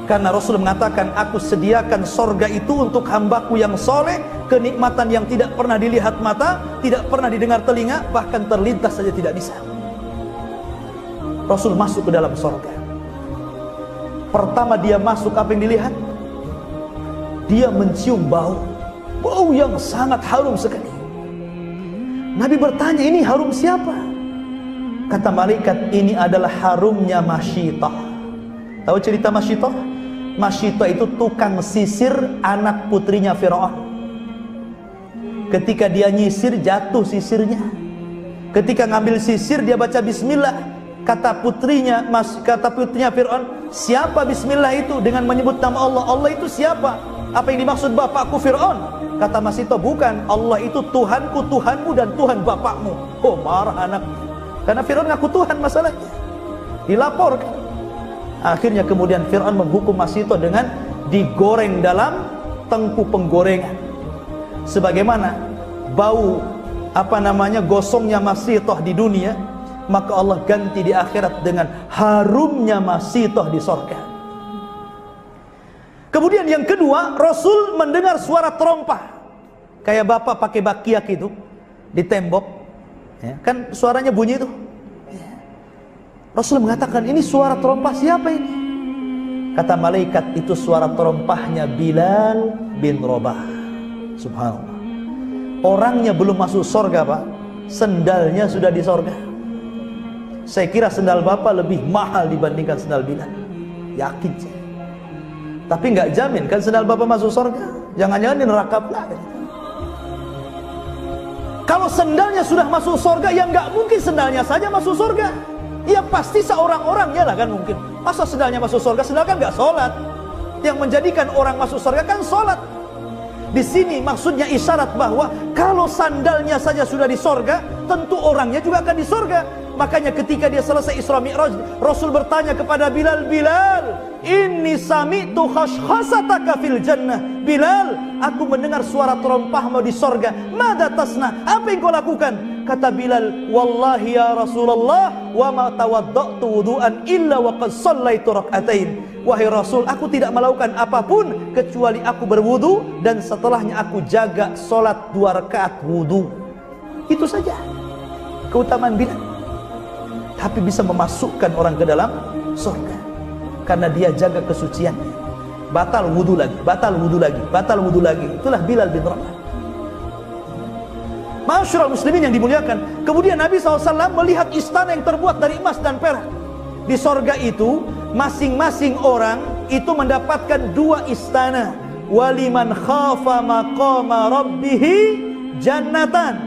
Karena Rasul mengatakan, aku sediakan sorga itu untuk hambaku yang soleh, kenikmatan yang tidak pernah dilihat mata, tidak pernah didengar telinga, bahkan terlintas saja tidak bisa. Rasul masuk ke dalam sorga. Pertama dia masuk, apa yang dilihat? Dia mencium bau yang sangat harum sekali. Nabi bertanya, ini harum siapa? Kata malaikat, ini adalah harumnya Masyitah. Tahu cerita Masyitah? Masyitah itu tukang sisir anak putrinya Fir'aun. Ketika dia nyisir, jatuh sisirnya. Ketika ngambil sisir, dia baca bismillah. Kata putrinya Fir'aun, siapa bismillah itu? Dengan menyebut nama Allah. Allah itu siapa? Apa yang dimaksud bapakku Fir'aun? Kata Masyitah, bukan. Allah itu Tuhanku, Tuhanmu, dan Tuhan bapakmu. Oh, marah anaknya. Karena Fir'aun ngaku Tuhan masalahnya. Dilaporkan. Akhirnya kemudian Fir'aun menghukum Masyitah dengan digoreng dalam tengku penggorengan. Sebagaimana bau gosongnya Masyitah di dunia, maka Allah ganti di akhirat dengan harumnya Masyitah di surga. Kemudian yang kedua, Rasul mendengar suara terompah. Kayak bapak pakai bakiak itu di tembok ya, kan suaranya bunyi itu. Rasul mengatakan, ini suara terompah siapa ini? Kata malaikat, itu suara terompahnya Bilal bin Rabah. Subhanallah. Orangnya belum masuk sorga, Pak. Sendalnya sudah di sorga. Saya kira sendal bapak lebih mahal dibandingkan sendal Bilal. Yakin saya. Tapi nggak jamin kan sendal bapak masuk sorga. Jangan-jangan di neraka pula. Kalau sendalnya sudah masuk sorga, ya nggak mungkin sendalnya saja masuk sorga. Ya pasti seorang-orangnya lah kan mungkin. Masa sendalnya masuk surga? Sendal kan nggak sholat. Yang menjadikan orang masuk surga kan sholat. Di sini maksudnya isyarat bahwa kalau sandalnya saja sudah di surga, tentu orangnya juga akan di surga. Makanya ketika dia selesai Isra Mi'raj, Rasul bertanya kepada Bilal, Bilal, inni sami'tu khashkhasataka fil jannah. Bilal, aku mendengar suara terompahmu di surga. Mada tasna? Apa yang kau lakukan? Kata Bilal, wallahi ya Rasulullah, wa ma tawadda'tu wudu'an illa wa qad shallaitu rak'atain. Wahai Rasul, aku tidak melakukan apapun kecuali aku berwudu dan setelahnya aku jaga salat 2 rakaat wudu. Itu saja keutamaan Bilal. Tapi bisa memasukkan orang ke dalam surga karena dia jaga kesuciannya. Batal wudu lagi, batal wudu lagi, batal wudu lagi. Itulah Bilal bin Rabah. Ma'asyiral muslimin yang dimuliakan, kemudian Nabi SAW melihat istana yang terbuat dari emas dan perak. Di sorga itu masing-masing orang itu mendapatkan 2 istana. Waliman khafa maqama rabbihi jannatan.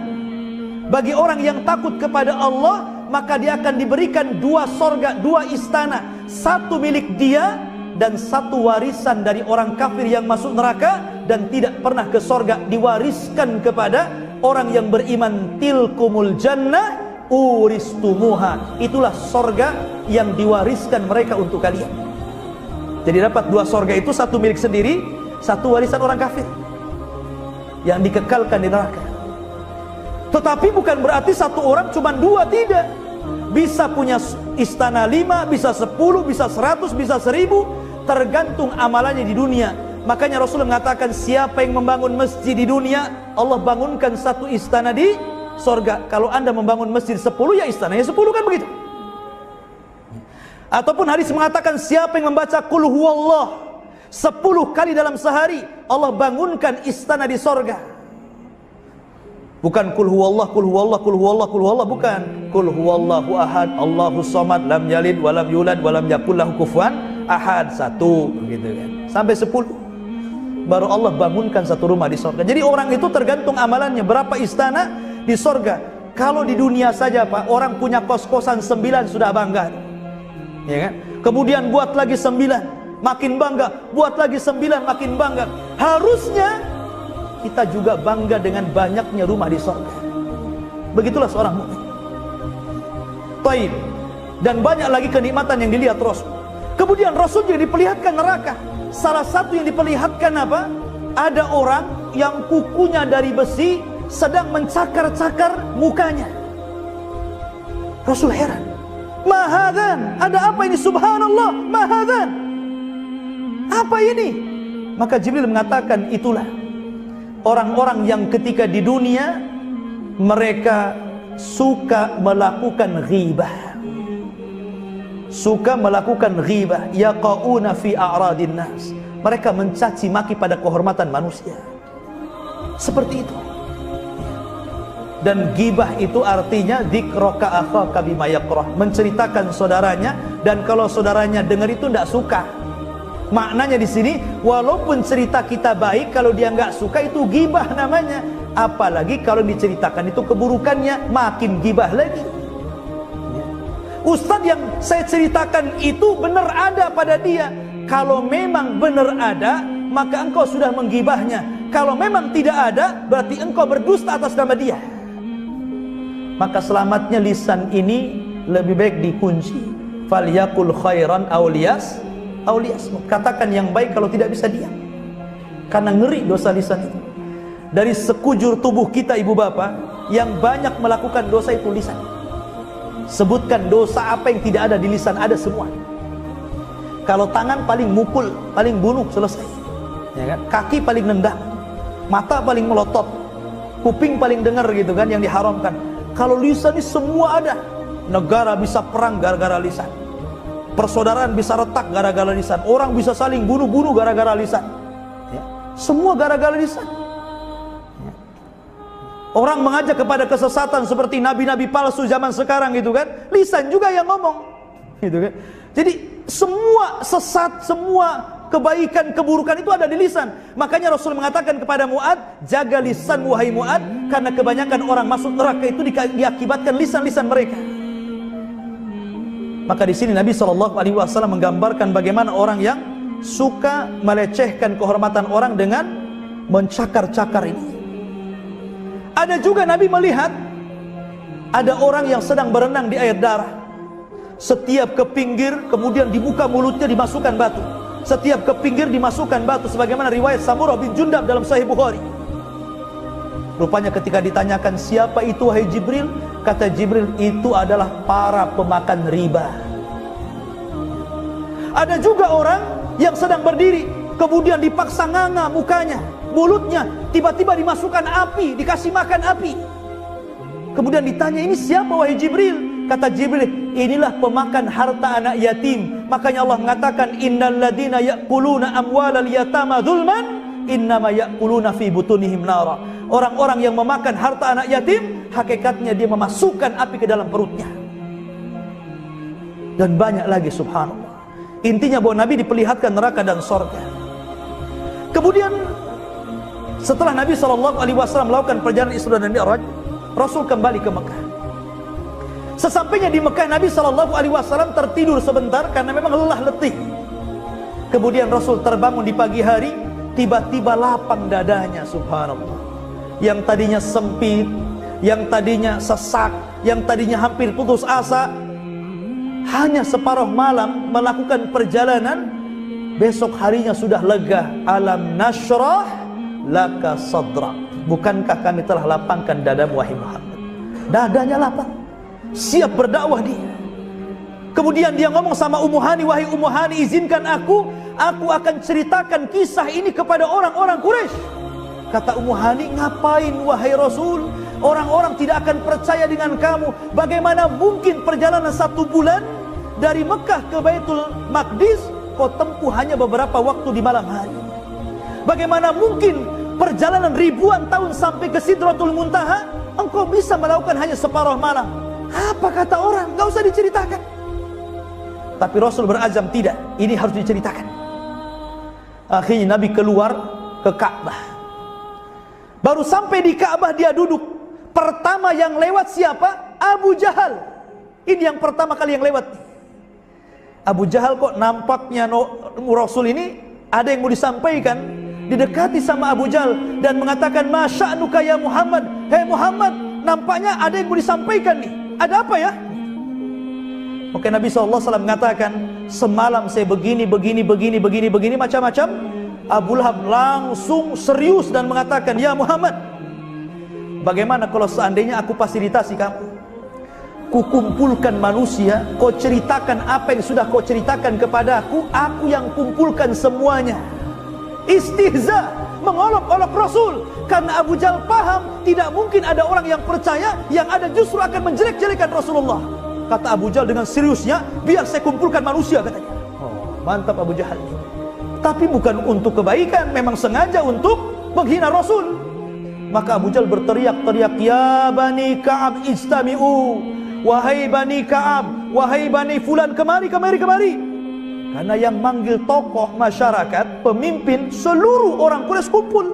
Bagi orang yang takut kepada Allah, maka dia akan diberikan 2 sorga, 2 istana. Satu milik dia dan satu warisan dari orang kafir yang masuk neraka dan tidak pernah ke sorga, diwariskan kepada orang yang beriman. Tilkumul jannah uristumuha. Itulah sorga yang diwariskan mereka untuk kalian. Jadi dapat 2 sorga itu, satu milik sendiri, satu warisan orang kafir yang dikekalkan di neraka. Tetapi bukan berarti satu orang cuma 2, tidak. Bisa punya istana 5, bisa 10, bisa 100, bisa 1000, tergantung amalannya di dunia. Makanya Rasulullah mengatakan, siapa yang membangun masjid di dunia, Allah bangunkan 1 istana di sorga. Kalau anda membangun masjid 10, ya istananya 10, kan begitu. Ataupun hadis mengatakan, siapa yang membaca qul huwallah 10 kali dalam sehari, Allah bangunkan istana di sorga. Bukan qul huwallah, qul huwallah, qul huwallah, qul huwallah, bukan. Qul huwallahu ahad, Allahus samad, lam yalid walam yulad walam yakul lahu kufuwan ahad. 1, begitu kan. Sampai 10. Baru Allah bangunkan 1 rumah di sorga. Jadi orang itu tergantung amalannya, berapa istana di sorga. Kalau di dunia saja Pak, orang punya kos-kosan 9 sudah bangga, ya kan? Kemudian buat lagi 9, makin bangga. Buat lagi 9, makin bangga. Harusnya kita juga bangga dengan banyaknya rumah di sorga. Begitulah seorang mukmin. Taib. Dan banyak lagi kenikmatan yang dilihat Rasul. Kemudian Rasul juga diperlihatkan neraka. Salah satu yang diperlihatkan apa? Ada orang yang kukunya dari besi sedang mencakar-cakar mukanya. Rasul heran. Mahadan, ada apa ini? Subhanallah, mahadan. Apa ini? Maka Jibril mengatakan, itulah orang-orang yang ketika di dunia mereka suka melakukan ghibah. Suka melakukan ghibah, yaqauna fi a'radin nas. Mereka mencaci maki pada kehormatan manusia. Seperti itu. Dan ghibah itu artinya dzikraka akhaka bima yakrah, menceritakan saudaranya, dan kalau saudaranya dengar itu tidak suka. Maknanya di sini, walaupun cerita kita baik, kalau dia nggak suka itu ghibah namanya. Apalagi kalau diceritakan itu keburukannya, makin ghibah lagi. Ustadz yang saya ceritakan itu benar ada pada dia. Kalau memang benar ada, maka engkau sudah menggibahnya. Kalau memang tidak ada, berarti engkau berdusta atas nama dia. Maka selamatnya lisan ini lebih baik dikunci. Falyakul khairan awliyas. Katakan yang baik kalau tidak bisa diam. Karena ngeri dosa lisan itu. Dari sekujur tubuh kita ibu bapak, yang banyak melakukan dosa itu lisan. Sebutkan dosa apa yang tidak ada di lisan, ada semua. Kalau tangan paling mukul, paling bunuh, selesai, ya kan? Kaki paling nendang, mata paling melotot, kuping paling dengar, gitu kan, yang diharamkan. Kalau lisan ini semua ada. Negara bisa perang gara-gara lisan. Persaudaraan bisa retak gara-gara lisan. Orang bisa saling bunuh-bunuh gara-gara lisan, ya. Semua gara-gara lisan. Orang mengajak kepada kesesatan seperti nabi-nabi palsu zaman sekarang, gitu kan, lisan juga yang ngomong, gitu kan. Jadi semua sesat, semua kebaikan, keburukan itu ada di lisan. Makanya Rasul mengatakan kepada Mu'ad, jaga lisan wahai Mu'ad, karena kebanyakan orang masuk neraka itu diakibatkan lisan-lisan mereka. Maka di sini Nabi SAW menggambarkan bagaimana orang yang suka melecehkan kehormatan orang dengan mencakar-cakar ini. Ada juga Nabi melihat ada orang yang sedang berenang di air darah. Setiap ke pinggir, kemudian dibuka mulutnya, dimasukkan batu. Setiap ke pinggir dimasukkan batu, sebagaimana riwayat Samurah bin Jundab dalam Sahih Bukhari. Rupanya ketika ditanyakan siapa itu wahai Jibril, kata Jibril, itu adalah para pemakan riba. Ada juga orang yang sedang berdiri, kemudian dipaksa nganga mukanya, mulutnya, tiba-tiba dimasukkan api, dikasih makan api. Kemudian ditanya, ini siapa wahai Jibril? Kata Jibril, inilah pemakan harta anak yatim. Makanya Allah mengatakan, innal ladina ya'kuluna amwalal yatama zulman innama ya'kuluna fi butunihim nara. Orang-orang yang memakan harta anak yatim, hakikatnya dia memasukkan api ke dalam perutnya. Dan banyak lagi, subhanallah. Intinya bahwa Nabi diperlihatkan neraka dan surga. Kemudian setelah Nabi SAW melakukan perjalanan Isra dan Mi'raj, Rasul kembali ke Mekah. Sesampainya di Mekah, Nabi SAW tertidur sebentar karena memang lelah letih. Kemudian Rasul terbangun di pagi hari, tiba-tiba lapang dadanya, subhanallah. Yang tadinya sempit, yang tadinya sesak, yang tadinya hampir putus asa, hanya separuh malam melakukan perjalanan, besok harinya sudah lega. Alam nashrah laka sadrak. Bukankah kami telah lapangkan dadamu wahai Muhammad? Dadanya lapang, siap berdakwah dia. Kemudian dia ngomong sama Ummu Hani, wahai Ummu Hani, izinkan aku akan ceritakan kisah ini kepada orang-orang Quraisy. Kata Ummu Hani, ngapain wahai Rasul? Orang-orang tidak akan percaya dengan kamu. Bagaimana mungkin perjalanan 1 bulan dari Mekah ke Baitul Maqdis kau tempuh hanya beberapa waktu di malam hari? Bagaimana mungkin perjalanan ribuan tahun sampai ke Sidratul Muntaha engkau bisa melakukan hanya separuh malam? Apa kata orang? Gak usah diceritakan. Tapi Rasul berazam, tidak, ini harus diceritakan. Akhirnya Nabi keluar ke Ka'bah. Baru sampai di Ka'bah dia duduk. Pertama yang lewat siapa? Abu Jahal. Ini yang pertama kali yang lewat. Abu Jahal kok nampaknya Rasul ini ada yang mau disampaikan. Didekati sama Abu Jahal dan mengatakan, masya'nuka ya Muhammad. Hei Muhammad, nampaknya ada yang mau disampaikan nih. Ada apa ya? Maka Nabi SAW mengatakan, semalam saya begini macam-macam. Abu Lahab langsung serius dan mengatakan, ya Muhammad, bagaimana kalau seandainya aku fasilitasi kamu? Kukumpulkan manusia, kau ceritakan apa yang sudah kau ceritakan kepada aku yang kumpulkan semuanya. Istihza, mengolok-olok Rasul. Karena Abu Jahal paham, tidak mungkin ada orang yang percaya, yang ada justru akan menjelek-jelekan Rasulullah. Kata Abu Jahal dengan seriusnya, biar saya kumpulkan manusia, katanya. Oh, mantap Abu Jahal. Tapi bukan untuk kebaikan, memang sengaja untuk menghina Rasul. Maka Abu Jahal berteriak-teriak, ya Bani Ka'ab istami'u, wahai Bani Ka'ab, wahai Bani Fulan, kemari. Karena yang manggil tokoh masyarakat, pemimpin, seluruh orang Quraisy kumpul.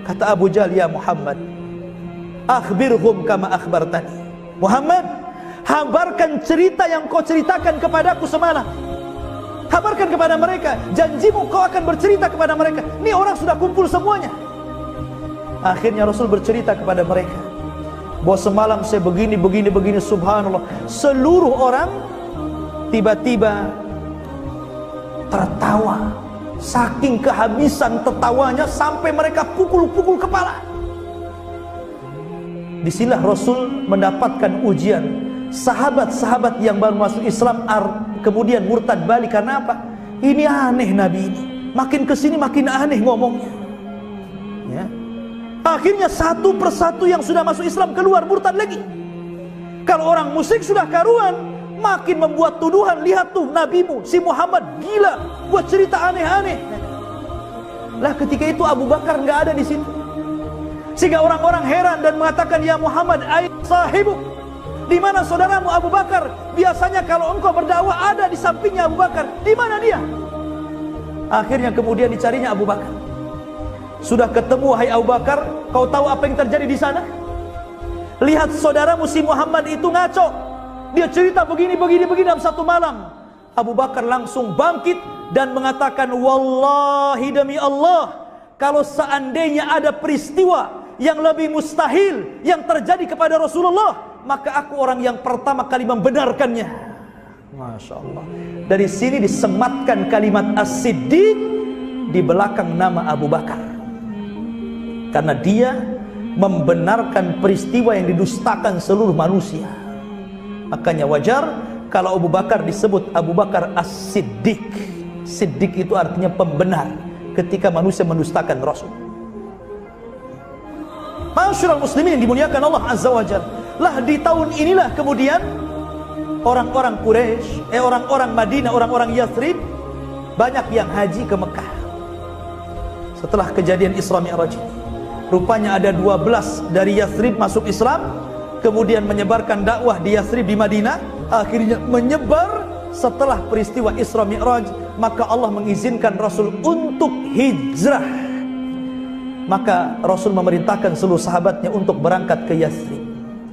Kata Abu Jahal, ya Muhammad, akhbirhum kama akhbartani. Muhammad, habarkan cerita yang kau ceritakan kepadaku semalam. Habarkan kepada mereka, janjimu kau akan bercerita kepada mereka. Ini orang sudah kumpul semuanya. Akhirnya Rasul bercerita kepada mereka bahwa semalam saya begini, subhanallah. Seluruh orang tiba-tiba tertawa, saking kehabisan tertawanya sampai mereka pukul-pukul kepala. Disinilah Rasul mendapatkan ujian. Sahabat-sahabat yang baru masuk Islam kemudian murtad balik. Karena apa? Ini aneh Nabi ini, makin kesini makin aneh ngomongnya ya. Akhirnya satu persatu yang sudah masuk Islam keluar murtad lagi. Kalau orang musyrik sudah karuan, makin membuat tuduhan. Lihat tuh nabimu si Muhammad gila, buat cerita aneh-aneh. Lah ketika itu Abu Bakar nggak ada di situ, sehingga orang-orang heran dan mengatakan, ya Muhammad, aina sahibuk? Di mana saudaramu Abu Bakar? Biasanya kalau engkau berdakwah ada di sampingnya Abu Bakar. Di mana dia? Akhirnya kemudian dicarinya Abu Bakar. Sudah ketemu, hai Abu Bakar, kau tahu apa yang terjadi di sana? Lihat saudaramu si Muhammad itu ngaco. Dia cerita begini dalam satu malam. Abu Bakar langsung bangkit dan mengatakan, wallahi demi Allah, kalau seandainya ada peristiwa yang lebih mustahil yang terjadi kepada Rasulullah, maka aku orang yang pertama kali membenarkannya. Masya Allah. Dari sini disematkan kalimat As-Siddiq di belakang nama Abu Bakar, karena dia membenarkan peristiwa yang didustakan seluruh manusia. Makanya wajar kalau Abu Bakar disebut Abu Bakar As-Siddiq. Siddiq itu artinya pembenar ketika manusia mendustakan Rasul. Masyarul muslimin yang dimuliakan Allah Azza wa Jalla. Lah di tahun inilah kemudian orang-orang Quraisy, orang-orang Madinah, orang-orang Yathrib banyak yang haji ke Mekah. setelah kejadian Isra Mi'raj. Rupanya ada 12 dari Yathrib masuk Islam, kemudian menyebarkan dakwah di Yathrib di Madinah, akhirnya menyebar setelah peristiwa Isra Mi'raj. Maka Allah mengizinkan Rasul untuk hijrah. Maka Rasul memerintahkan seluruh sahabatnya untuk berangkat ke Yathrib,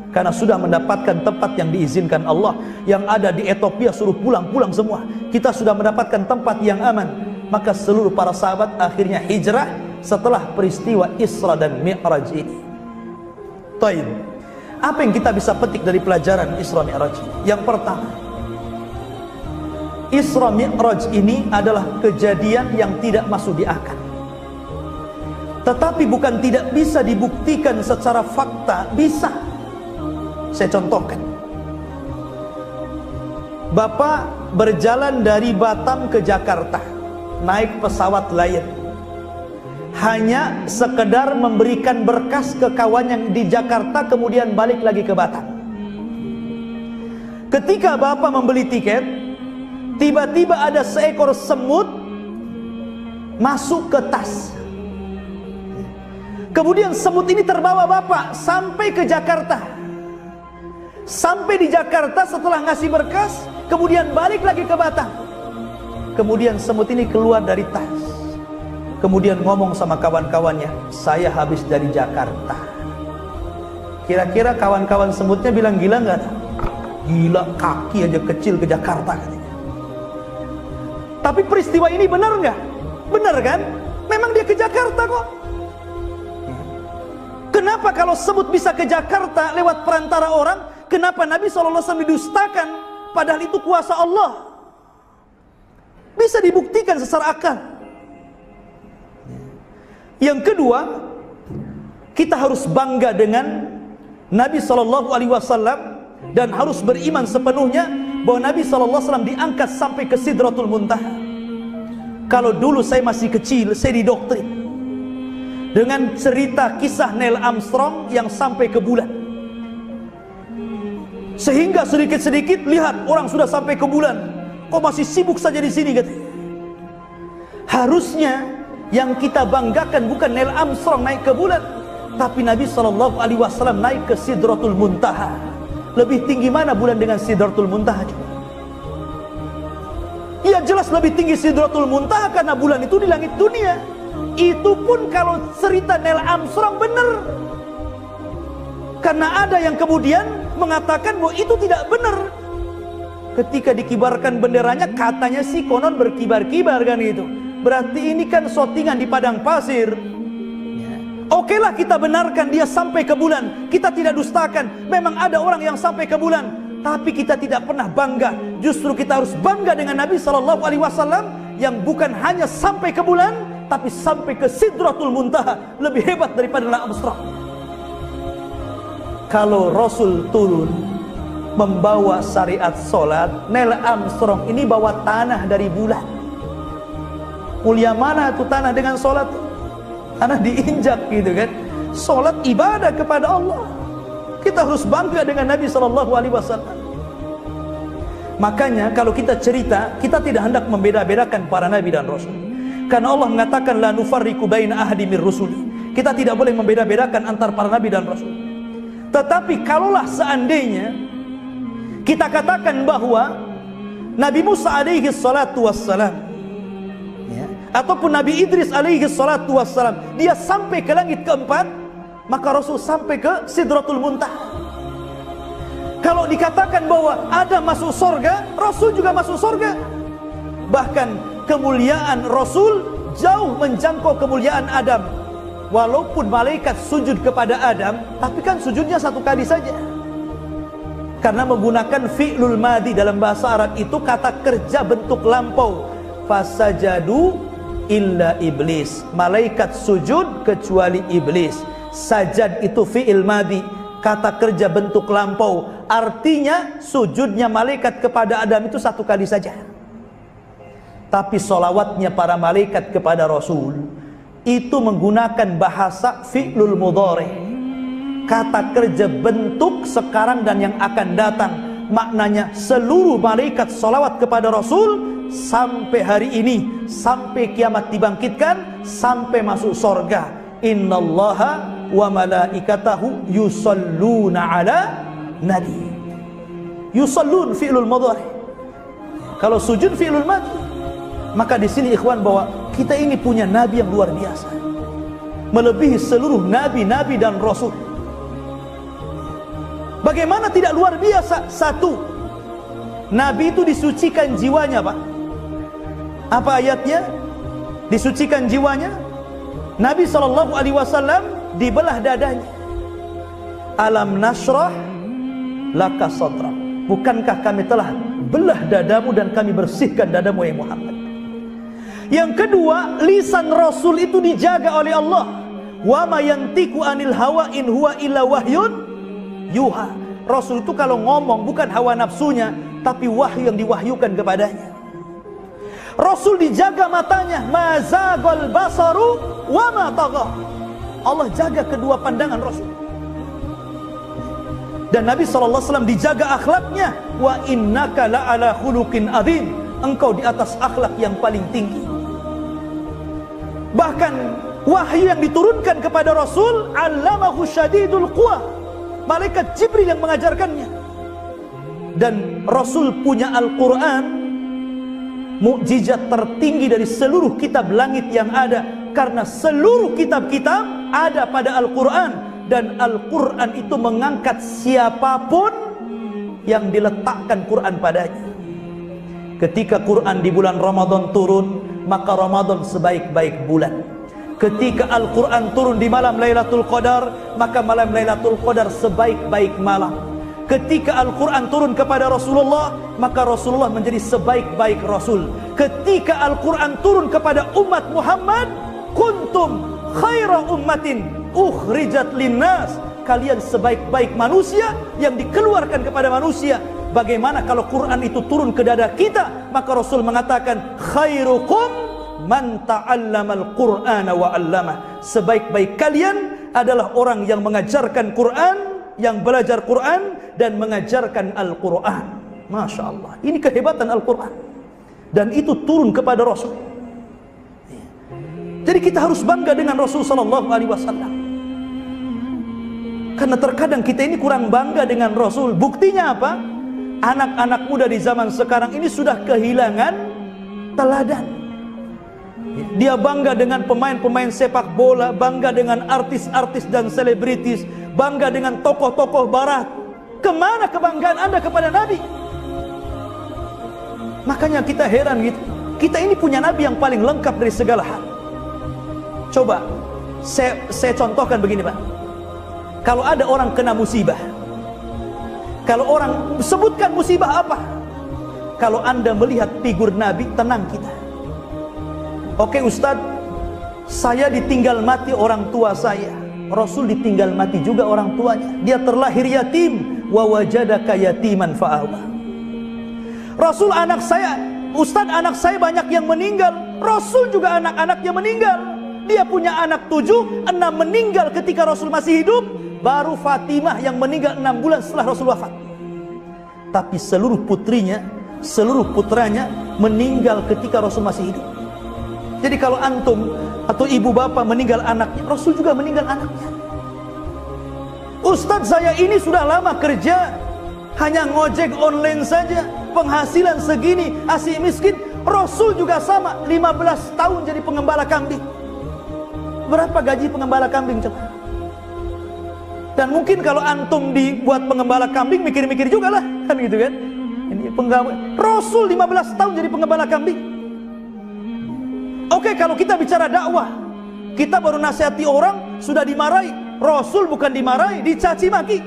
karena sudah mendapatkan tempat yang diizinkan Allah. Yang ada di Ethiopia suruh pulang semua. Kita sudah mendapatkan tempat yang aman. Maka seluruh para sahabat akhirnya hijrah setelah peristiwa Isra dan Mi'raj ini. Taib. Apa yang kita bisa petik dari pelajaran Isra Mi'raj? Yang pertama, Isra Mi'raj ini adalah kejadian yang tidak masuk di akal. Tetapi bukan tidak bisa dibuktikan secara fakta, bisa. Saya contohkan. Bapak berjalan dari Batam ke Jakarta, naik pesawat Lion, hanya sekedar memberikan berkas ke kawan yang di Jakarta, kemudian balik lagi ke Batam. Ketika Bapak membeli tiket, tiba-tiba ada seekor semut masuk ke tas. Kemudian semut ini terbawa Bapak sampai ke Jakarta. Sampai di Jakarta setelah ngasih berkas, kemudian balik lagi ke Batam. Kemudian semut ini keluar dari tas, kemudian ngomong sama kawan-kawannya, saya habis dari Jakarta. Kira-kira kawan-kawan semutnya bilang gila nggak? Gila, kaki aja kecil ke Jakarta katanya. Tapi peristiwa ini benar nggak? Benar kan? Memang dia ke Jakarta kok. Kenapa kalau semut bisa ke Jakarta lewat perantara orang, kenapa Nabi SAW didustakan? Padahal itu kuasa Allah. Bisa dibuktikan secara akal. Yang kedua, kita harus bangga dengan Nabi SAW dan harus beriman sepenuhnya bahwa Nabi SAW diangkat sampai ke Sidratul Muntaha. Kalau dulu saya masih kecil, saya didoktrin dengan cerita kisah Neil Armstrong yang sampai ke bulan. Sehingga sedikit-sedikit lihat orang sudah sampai ke bulan, kok masih sibuk saja di sini katanya. Harusnya yang kita banggakan bukan Neil Armstrong naik ke bulan, tapi Nabi SAW naik ke Sidratul Muntaha. Lebih tinggi mana bulan dengan Sidratul Muntaha juga? Ya jelas lebih tinggi Sidratul Muntaha karena bulan itu di langit dunia. Itu pun kalau cerita Neil Armstrong benar. Karena ada yang kemudian mengatakan bahwa itu tidak benar. Ketika dikibarkan benderanya, katanya sih konon berkibar-kibar kan gitu. Berarti ini kan shootingan di padang pasir. Oke lah, kita benarkan dia sampai ke bulan. Kita tidak dustakan. Memang ada orang yang sampai ke bulan. Tapi kita tidak pernah bangga. Justru kita harus bangga dengan Nabi SAW yang bukan hanya sampai ke bulan, tapi sampai ke Sidratul Muntaha. Lebih hebat daripada Neil Armstrong. Kalau Rasul turun membawa syariat solat, Neil Armstrong ini bawa tanah dari bulan. Mulia mana tuh tanah dengan solat? Tanah diinjak gitu kan. Solat ibadah kepada Allah. Kita harus bangga dengan Nabi SAW. Makanya kalau kita cerita, kita tidak hendak membeda-bedakan para Nabi dan Rasul. Karena Allah mengatakan la nufarriqu baina ahadi mir rusuli. Kita tidak boleh membeda-bedakan antar para Nabi dan Rasul. Tetapi kalaulah seandainya kita katakan bahwa Nabi Musa alaihi salatu wassalam, ya, ataupun Nabi Idris alaihi salatu wassalam, dia sampai ke langit keempat, maka Rasul sampai ke Sidratul Muntaha. Kalau dikatakan bahwa Adam masuk surga, Rasul juga masuk surga. Bahkan kemuliaan Rasul jauh menjangkau kemuliaan Adam. Walaupun malaikat sujud kepada Adam, tapi kan sujudnya satu kali saja. Karena menggunakan fi'lul madi dalam bahasa Arab itu kata kerja bentuk lampau. Fasajadu illa iblis. Malaikat sujud kecuali iblis. Sajad itu fi'il madi, kata kerja bentuk lampau. Artinya sujudnya malaikat kepada Adam itu satu kali saja. Tapi solawatnya para malaikat kepada Rasul itu menggunakan bahasa fi'lul mudhari, kata kerja bentuk sekarang dan yang akan datang. Maknanya seluruh malaikat solawat kepada Rasul sampai hari ini, sampai kiamat dibangkitkan, sampai masuk surga. Innallaha wa malaikatahu yusalluna ala nabi. Yusallun fi'lul mudhari. Kalau sujud fi'lul madhi. Maka di sini ikhwan, bahwa kita ini punya nabi yang luar biasa, melebihi seluruh nabi-nabi dan rasul. Bagaimana tidak luar biasa? Satu, nabi itu disucikan jiwanya, Pak. Apa ayatnya? Disucikan jiwanya. Nabi SAW dibelah dadanya. Alam nashrah laka sadrak. Bukankah kami telah belah dadamu dan kami bersihkan dadamu, ya Muhammad. Yang kedua, lisan Rasul itu dijaga oleh Allah. Wa ma yantiqu anil hawa in huwa illa wahyun yuha. Rasul itu kalau ngomong bukan hawa nafsunya, tapi wahyu yang diwahyukan kepadanya. Rasul dijaga matanya, mazagol basaru wa ma tagha. Allah jaga kedua pandangan Rasul. Dan Nabi SAW dijaga akhlaknya, wa innaka la'ala khuluqin adzim. Engkau di atas akhlak yang paling tinggi. Bahkan wahyu yang diturunkan kepada Rasul, allamahu syadidul quwa, malaikat Jibril yang mengajarkannya. Dan Rasul punya Al-Quran, mukjizat tertinggi dari seluruh kitab langit yang ada, karena seluruh kitab-kitab ada pada Al-Quran. Dan Al-Quran itu mengangkat siapapun yang diletakkan Quran padanya. Ketika Quran di bulan Ramadan turun, maka Ramadan sebaik-baik bulan. Ketika Al-Quran turun di malam Lailatul Qadar, maka malam Lailatul Qadar sebaik-baik malam. Ketika Al-Quran turun kepada Rasulullah, maka Rasulullah menjadi sebaik-baik Rasul. Ketika Al-Quran turun kepada umat Muhammad, kuntum khaira ummatin ukhrijat linnas, kalian sebaik-baik manusia yang dikeluarkan kepada manusia. Bagaimana kalau Quran itu turun ke dada kita? Maka Rasul mengatakan, khairukum man ta'allamal Qur'ana wa 'allamah. Sebaik-baik kalian adalah orang yang mengajarkan Quran, yang belajar Quran dan mengajarkan Al-Quran. Masya Allah, ini kehebatan Al-Quran. Dan itu turun kepada Rasul. Jadi kita harus bangga dengan Rasul SAW. Karena terkadang kita ini kurang bangga dengan Rasul. Buktinya apa? Anak-anak muda di zaman sekarang ini sudah kehilangan teladan. Dia bangga dengan pemain-pemain sepak bola, bangga dengan artis-artis dan selebritis, bangga dengan tokoh-tokoh barat. Kemana kebanggaan Anda kepada Nabi? Makanya kita heran gitu. Kita ini punya Nabi yang paling lengkap dari segala hal. Coba saya contohkan begini, Pak. Kalau ada orang kena musibah, kalau orang sebutkan musibah apa, kalau Anda melihat figur Nabi, tenang kita. Oke Ustadz, saya ditinggal mati orang tua saya. Rasul ditinggal mati juga orang tuanya. Dia terlahir yatim, wa wajadaka yatiman fa'awa. Rasul, anak saya, Ustadz, anak saya banyak yang meninggal. Rasul juga anak-anaknya meninggal. Dia punya anak 7, 6 meninggal ketika Rasul masih hidup. Baru Fatimah yang meninggal 6 bulan setelah Rasul wafat. Tapi seluruh putrinya, seluruh putranya meninggal ketika Rasul masih hidup. Jadi kalau antum atau ibu bapak meninggal anaknya, Rasul juga meninggal anaknya. Ustadz, saya ini sudah lama kerja, hanya ngojek online saja, penghasilan segini, asih miskin. Rasul juga sama, 15 tahun jadi pengembala kambing. Berapa gaji pengembala kambing coba? Dan mungkin kalau antum dibuat pengembala kambing, mikir-mikir juga lah, kan gitu kan? Ini penggawa. Rasul 15 tahun jadi pengembala kambing. Oke, kalau kita bicara dakwah, kita baru nasihati orang sudah dimarahi. Rasul bukan dimarahi, dicaci maki.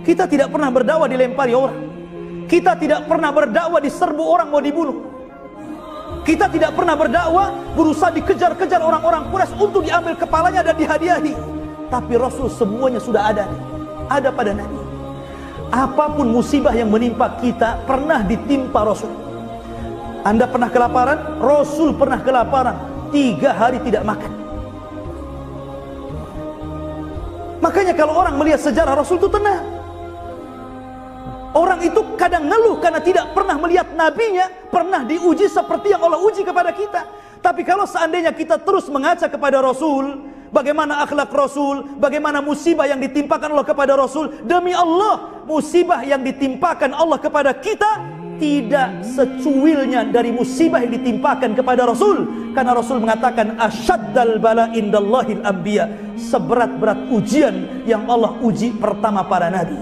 Kita tidak pernah berdakwah dilempari orang. Kita tidak pernah berdakwah diserbu orang mau dibunuh. Kita tidak pernah berdakwah berusaha dikejar-kejar orang-orang Quraisy untuk diambil kepalanya dan dihadiahi. Tapi Rasul semuanya sudah ada pada Nabi. Apapun musibah yang menimpa kita pernah ditimpa Rasul. Anda pernah kelaparan? Rasul pernah kelaparan, 3 hari tidak makan. Makanya kalau orang melihat sejarah Rasul itu tenang. Orang Orang itu kadang ngeluh karena tidak pernah melihat nabinya pernah diuji seperti yang Allah uji kepada kita. Tapi kalau seandainya kita terus mengaca kepada Rasul, bagaimana akhlak Rasul, bagaimana musibah yang ditimpakan Allah kepada Rasul, demi Allah, musibah yang ditimpakan Allah kepada kita tidak secuilnya dari musibah yang ditimpakan kepada Rasul. Karena Rasul mengatakan asyaddal bala indallahil anbiya, seberat-berat ujian yang Allah uji pertama para nabi,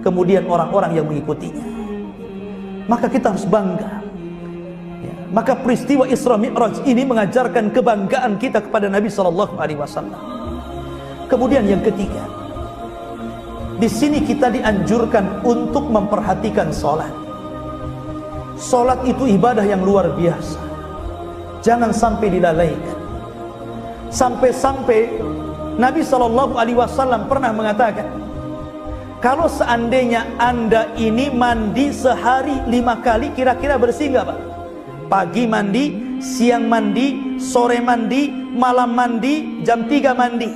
kemudian orang-orang yang mengikutinya. Maka kita harus bangga ya. Maka peristiwa Isra Mi'raj ini mengajarkan kebanggaan kita kepada Nabi SAW. Kemudian yang ketiga, di sini kita dianjurkan untuk memperhatikan sholat. Sholat itu ibadah yang luar biasa, jangan sampai dilalaikan. Sampai-sampai Nabi SAW pernah mengatakan, kalau seandainya anda ini mandi sehari 5 kali, kira-kira bersih nggak Pak? Pagi mandi, siang mandi, sore mandi, malam mandi, jam 3 mandi.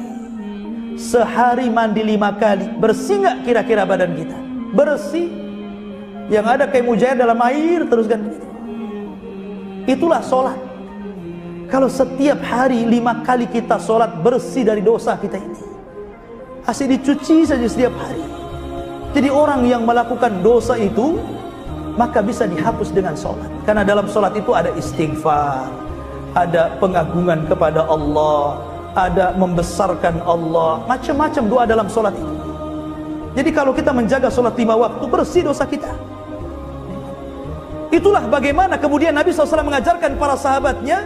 Sehari mandi 5 kali, bersih nggak kira-kira badan kita? Bersih. Yang ada kayak mujair dalam air terus kan. Itulah sholat. Kalau setiap hari 5 kali kita sholat, bersih dari dosa kita ini. Asik dicuci saja setiap hari. Jadi orang yang melakukan dosa itu maka bisa dihapus dengan sholat. Karena dalam sholat itu ada istighfar, ada pengagungan kepada Allah, ada membesarkan Allah, macam-macam doa dalam sholat itu. Jadi kalau kita menjaga sholat 5 waktu, bersih dosa kita. Itulah bagaimana kemudian Nabi SAW mengajarkan para sahabatnya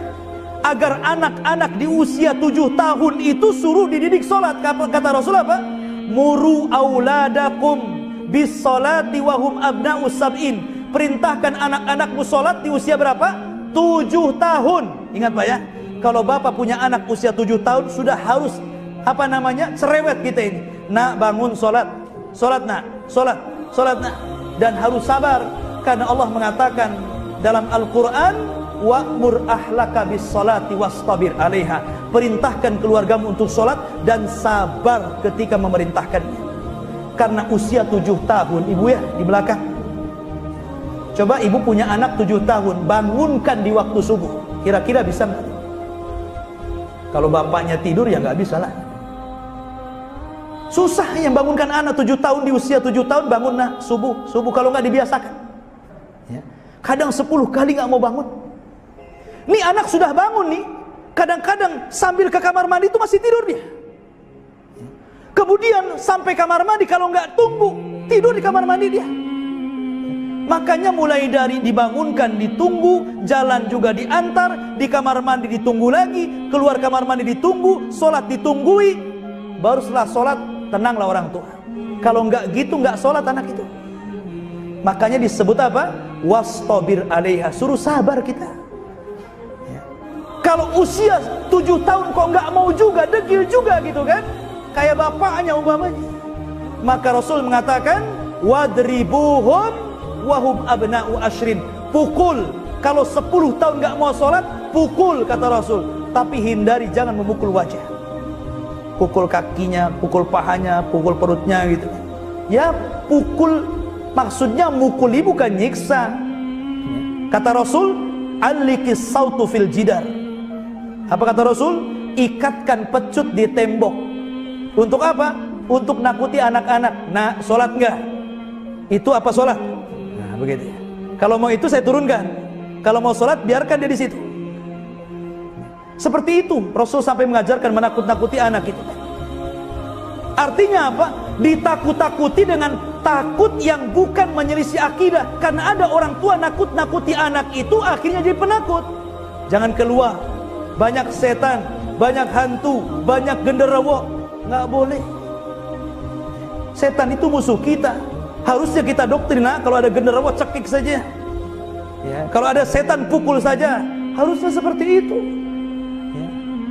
agar anak-anak di usia 7 tahun itu suruh dididik sholat. Kata Rasul apa? Muru auladakum bis sholati wahum abna'us sab'in. Perintahkan anak-anakmu sholat di usia berapa? 7 tahun. Ingat Pak ya, kalau bapak punya anak usia 7 tahun sudah harus cerewet kita ini. Nak, bangun sholat, sholat nak, sholat, sholat nak. Dan harus sabar, karena Allah mengatakan dalam Al-Quran, wa'mur ahlaka bis sholati wastabir alaiha. Perintahkan keluargamu untuk sholat dan sabar ketika memerintahkannya. Karena usia 7 tahun, ibu ya di belakang, coba ibu punya anak 7 tahun, bangunkan di waktu subuh, kira-kira bisa nggak? Kalau bapaknya tidur ya nggak bisa lah. Susah yang bangunkan anak 7 tahun di usia 7 tahun, bangun nak subuh kalau nggak dibiasakan ya. Kadang 10 kali nggak mau bangun. Nih anak sudah bangun nih, kadang-kadang sambil ke kamar mandi itu masih tidur dia. Kemudian sampai kamar mandi, kalau nggak tunggu tidur di kamar mandi dia. Makanya mulai dari dibangunkan ditunggu, jalan juga diantar, di kamar mandi ditunggu lagi, keluar kamar mandi ditunggu, sholat ditunggui, baru setelah sholat tenanglah orang tua. Kalau nggak gitu nggak sholat anak itu. Makanya disebut apa? Wastabir alaiha, suruh sabar kita ya. Kalau usia 7 tahun kok nggak mau juga, degil juga gitu kan, kayak bapaknya umpamanya, maka Rasul mengatakan wadribuhum wahum abna'u ashrin. Pukul. Kalau 10 tahun nggak mau sholat, pukul kata Rasul. Tapi hindari jangan memukul wajah. Pukul kakinya, pukul pahanya, pukul perutnya gitu. Ya pukul, maksudnya mukuli bukan nyiksa. Kata Rasul, alikis sautu fil jidar. Apa kata Rasul? Ikatkan pecut di tembok. Untuk apa? Untuk nakuti anak-anak. Nah, sholat enggak? Itu apa sholat? Nah, begitu ya. Kalau mau itu saya turunkan. Kalau mau sholat biarkan dia di situ. Seperti itu Rasul sampai mengajarkan menakut-nakuti anak itu. Artinya apa? Ditakut-takuti dengan takut yang bukan menyelisih akidah. Karena ada orang tua nakut-nakuti anak itu akhirnya jadi penakut. Jangan keluar, banyak setan, banyak hantu, banyak genderuwo. Nggak boleh. Setan itu musuh kita. Harusnya kita doktrin, nah, kalau ada genderuwo cekik saja ya. Kalau ada setan pukul saja. Harusnya seperti itu.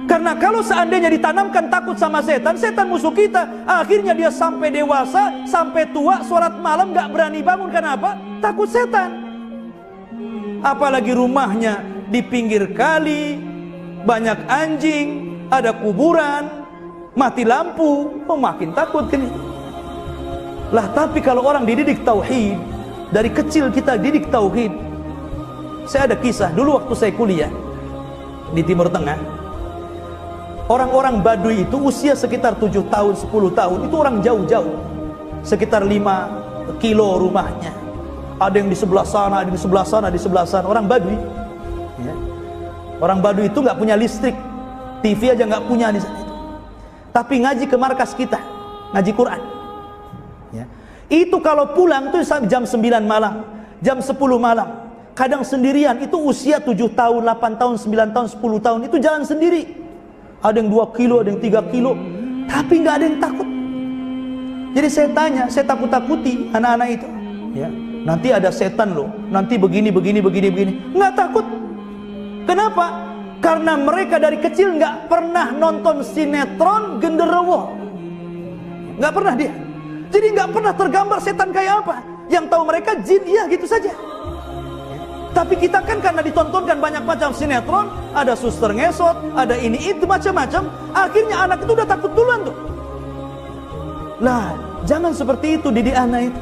Karena kalau seandainya ditanamkan takut sama setan, setan musuh kita, akhirnya dia sampai dewasa, sampai tua, sholat malam gak berani bangun. Kenapa? Takut setan. Apalagi rumahnya di pinggir kali, banyak anjing, ada kuburan, mati lampu, makin takut kan. Lah tapi kalau orang dididik tauhid, Dari kecil kita didik tauhid. Saya ada kisah dulu waktu saya kuliah di Timur Tengah. Orang-orang Baduy itu usia sekitar 7 tahun, 10 tahun. Itu orang jauh-jauh, sekitar 5 kilo rumahnya. Ada yang di sebelah sana, ada di sebelah sana, di sebelah sana. Orang Baduy ya. Orang Baduy itu nggak punya listrik, TV aja nggak punya di sana. Tapi ngaji ke markas kita, ngaji Quran ya. Itu kalau pulang tuh sampai jam 9 malam, jam 10 malam. Kadang sendirian, itu usia 7 tahun, 8 tahun, 9 tahun, 10 tahun. Itu jalan sendiri. Ada yang 2 kilo, ada yang 3 kilo. Tapi nggak ada yang takut. Jadi saya tanya, saya takut-takuti anak-anak itu ya. Nanti ada setan loh, nanti begini, begini, begini, begini. Nggak takut. Kenapa? Karena mereka dari kecil nggak pernah nonton sinetron genderuwo. Nggak pernah dia. Jadi nggak pernah tergambar setan kayak apa. Yang tahu mereka jin, ya gitu saja. Tapi kita kan karena ditontonkan banyak macam sinetron, ada suster ngesot, ada ini itu macam-macam, akhirnya anak itu udah takut duluan tuh. Lah, jangan seperti itu didik anak itu.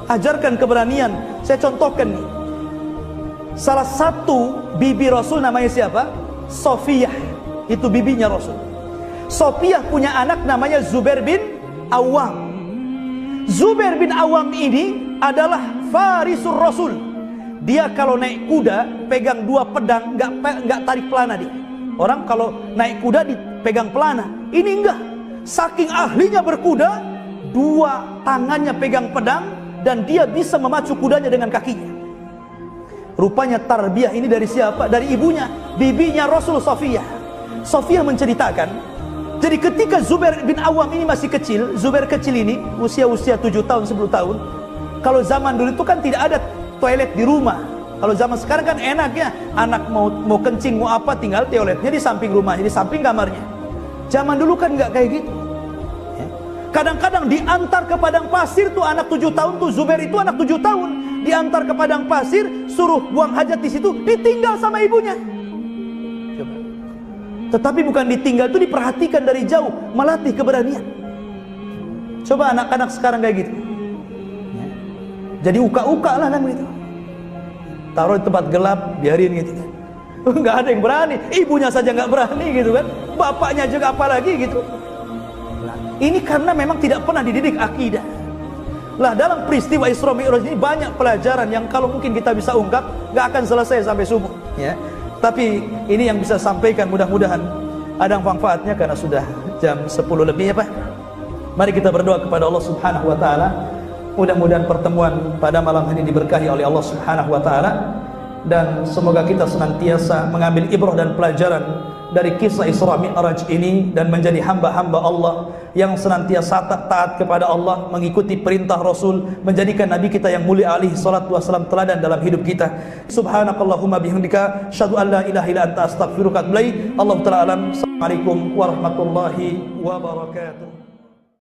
Ajarkan keberanian. Saya contohkan nih. Salah satu bibi Rasul namanya siapa? Sofiyah. Itu bibinya Rasul. Sofiyah punya anak namanya Zubair bin Awam. Zubair bin Awam ini adalah Farisur Rasul. Dia kalau naik kuda pegang 2 pedang, nggak tarik pelana dia. Orang kalau naik kuda dipegang pelana, ini enggak. Saking ahlinya berkuda, 2 tangannya pegang pedang dan dia bisa memacu kudanya dengan kakinya. Rupanya tarbiyah ini dari siapa? Dari ibunya, bibinya Rasul Sofiyah. Sofiyah menceritakan, jadi ketika Zubair bin Awam ini masih kecil, Zubair kecil ini usia 7 tahun, 10 tahun. Kalau zaman dulu itu kan tidak ada toilet di rumah. Kalau zaman sekarang kan enaknya, anak mau kencing mau apa tinggal toiletnya di samping rumahnya, di samping kamarnya. Zaman dulu kan nggak kayak gitu. Kadang-kadang diantar ke padang pasir tuh anak 7 tahun tuh, Zubair itu anak 7 tahun, diantar ke padang pasir, suruh buang hajat di situ, ditinggal sama ibunya. Coba. Tetapi bukan ditinggal, itu diperhatikan dari jauh, melatih keberanian. Coba anak-anak sekarang kayak gitu. Jadi uka-uka lah kan gitu. Taruh di tempat gelap, biarin gitu kan. Nggak ada yang berani, ibunya saja nggak berani gitu kan. Bapaknya juga apalagi gitu. Nah, ini karena memang tidak pernah dididik akidah. Lah dalam peristiwa Isra Mi'raj ini banyak pelajaran yang kalau mungkin kita bisa ungkap nggak akan selesai sampai subuh ya. Tapi ini yang bisa sampaikan, mudah-mudahan ada manfaatnya karena sudah jam 10 lebih ya Pak. Mari kita berdoa kepada Allah Subhanahu wa taala. Mudah-mudahan pertemuan pada malam ini diberkahi oleh Allah Subhanahu wa taala dan semoga kita senantiasa mengambil ibrah dan pelajaran dari kisah Isra Mi'raj ini dan menjadi hamba-hamba Allah yang senantiasa taat kepada Allah, mengikuti perintah Rasul, menjadikan Nabi kita yang mulia alaihi salatu wasallam teladan dalam hidup kita. Subhanakallahumma bihamdika asyhadu an la ilaha illa anta astaghfiruka wa atubu ilaik. Allahu ta'ala alam. Assalamualaikum warahmatullahi wabarakatuh.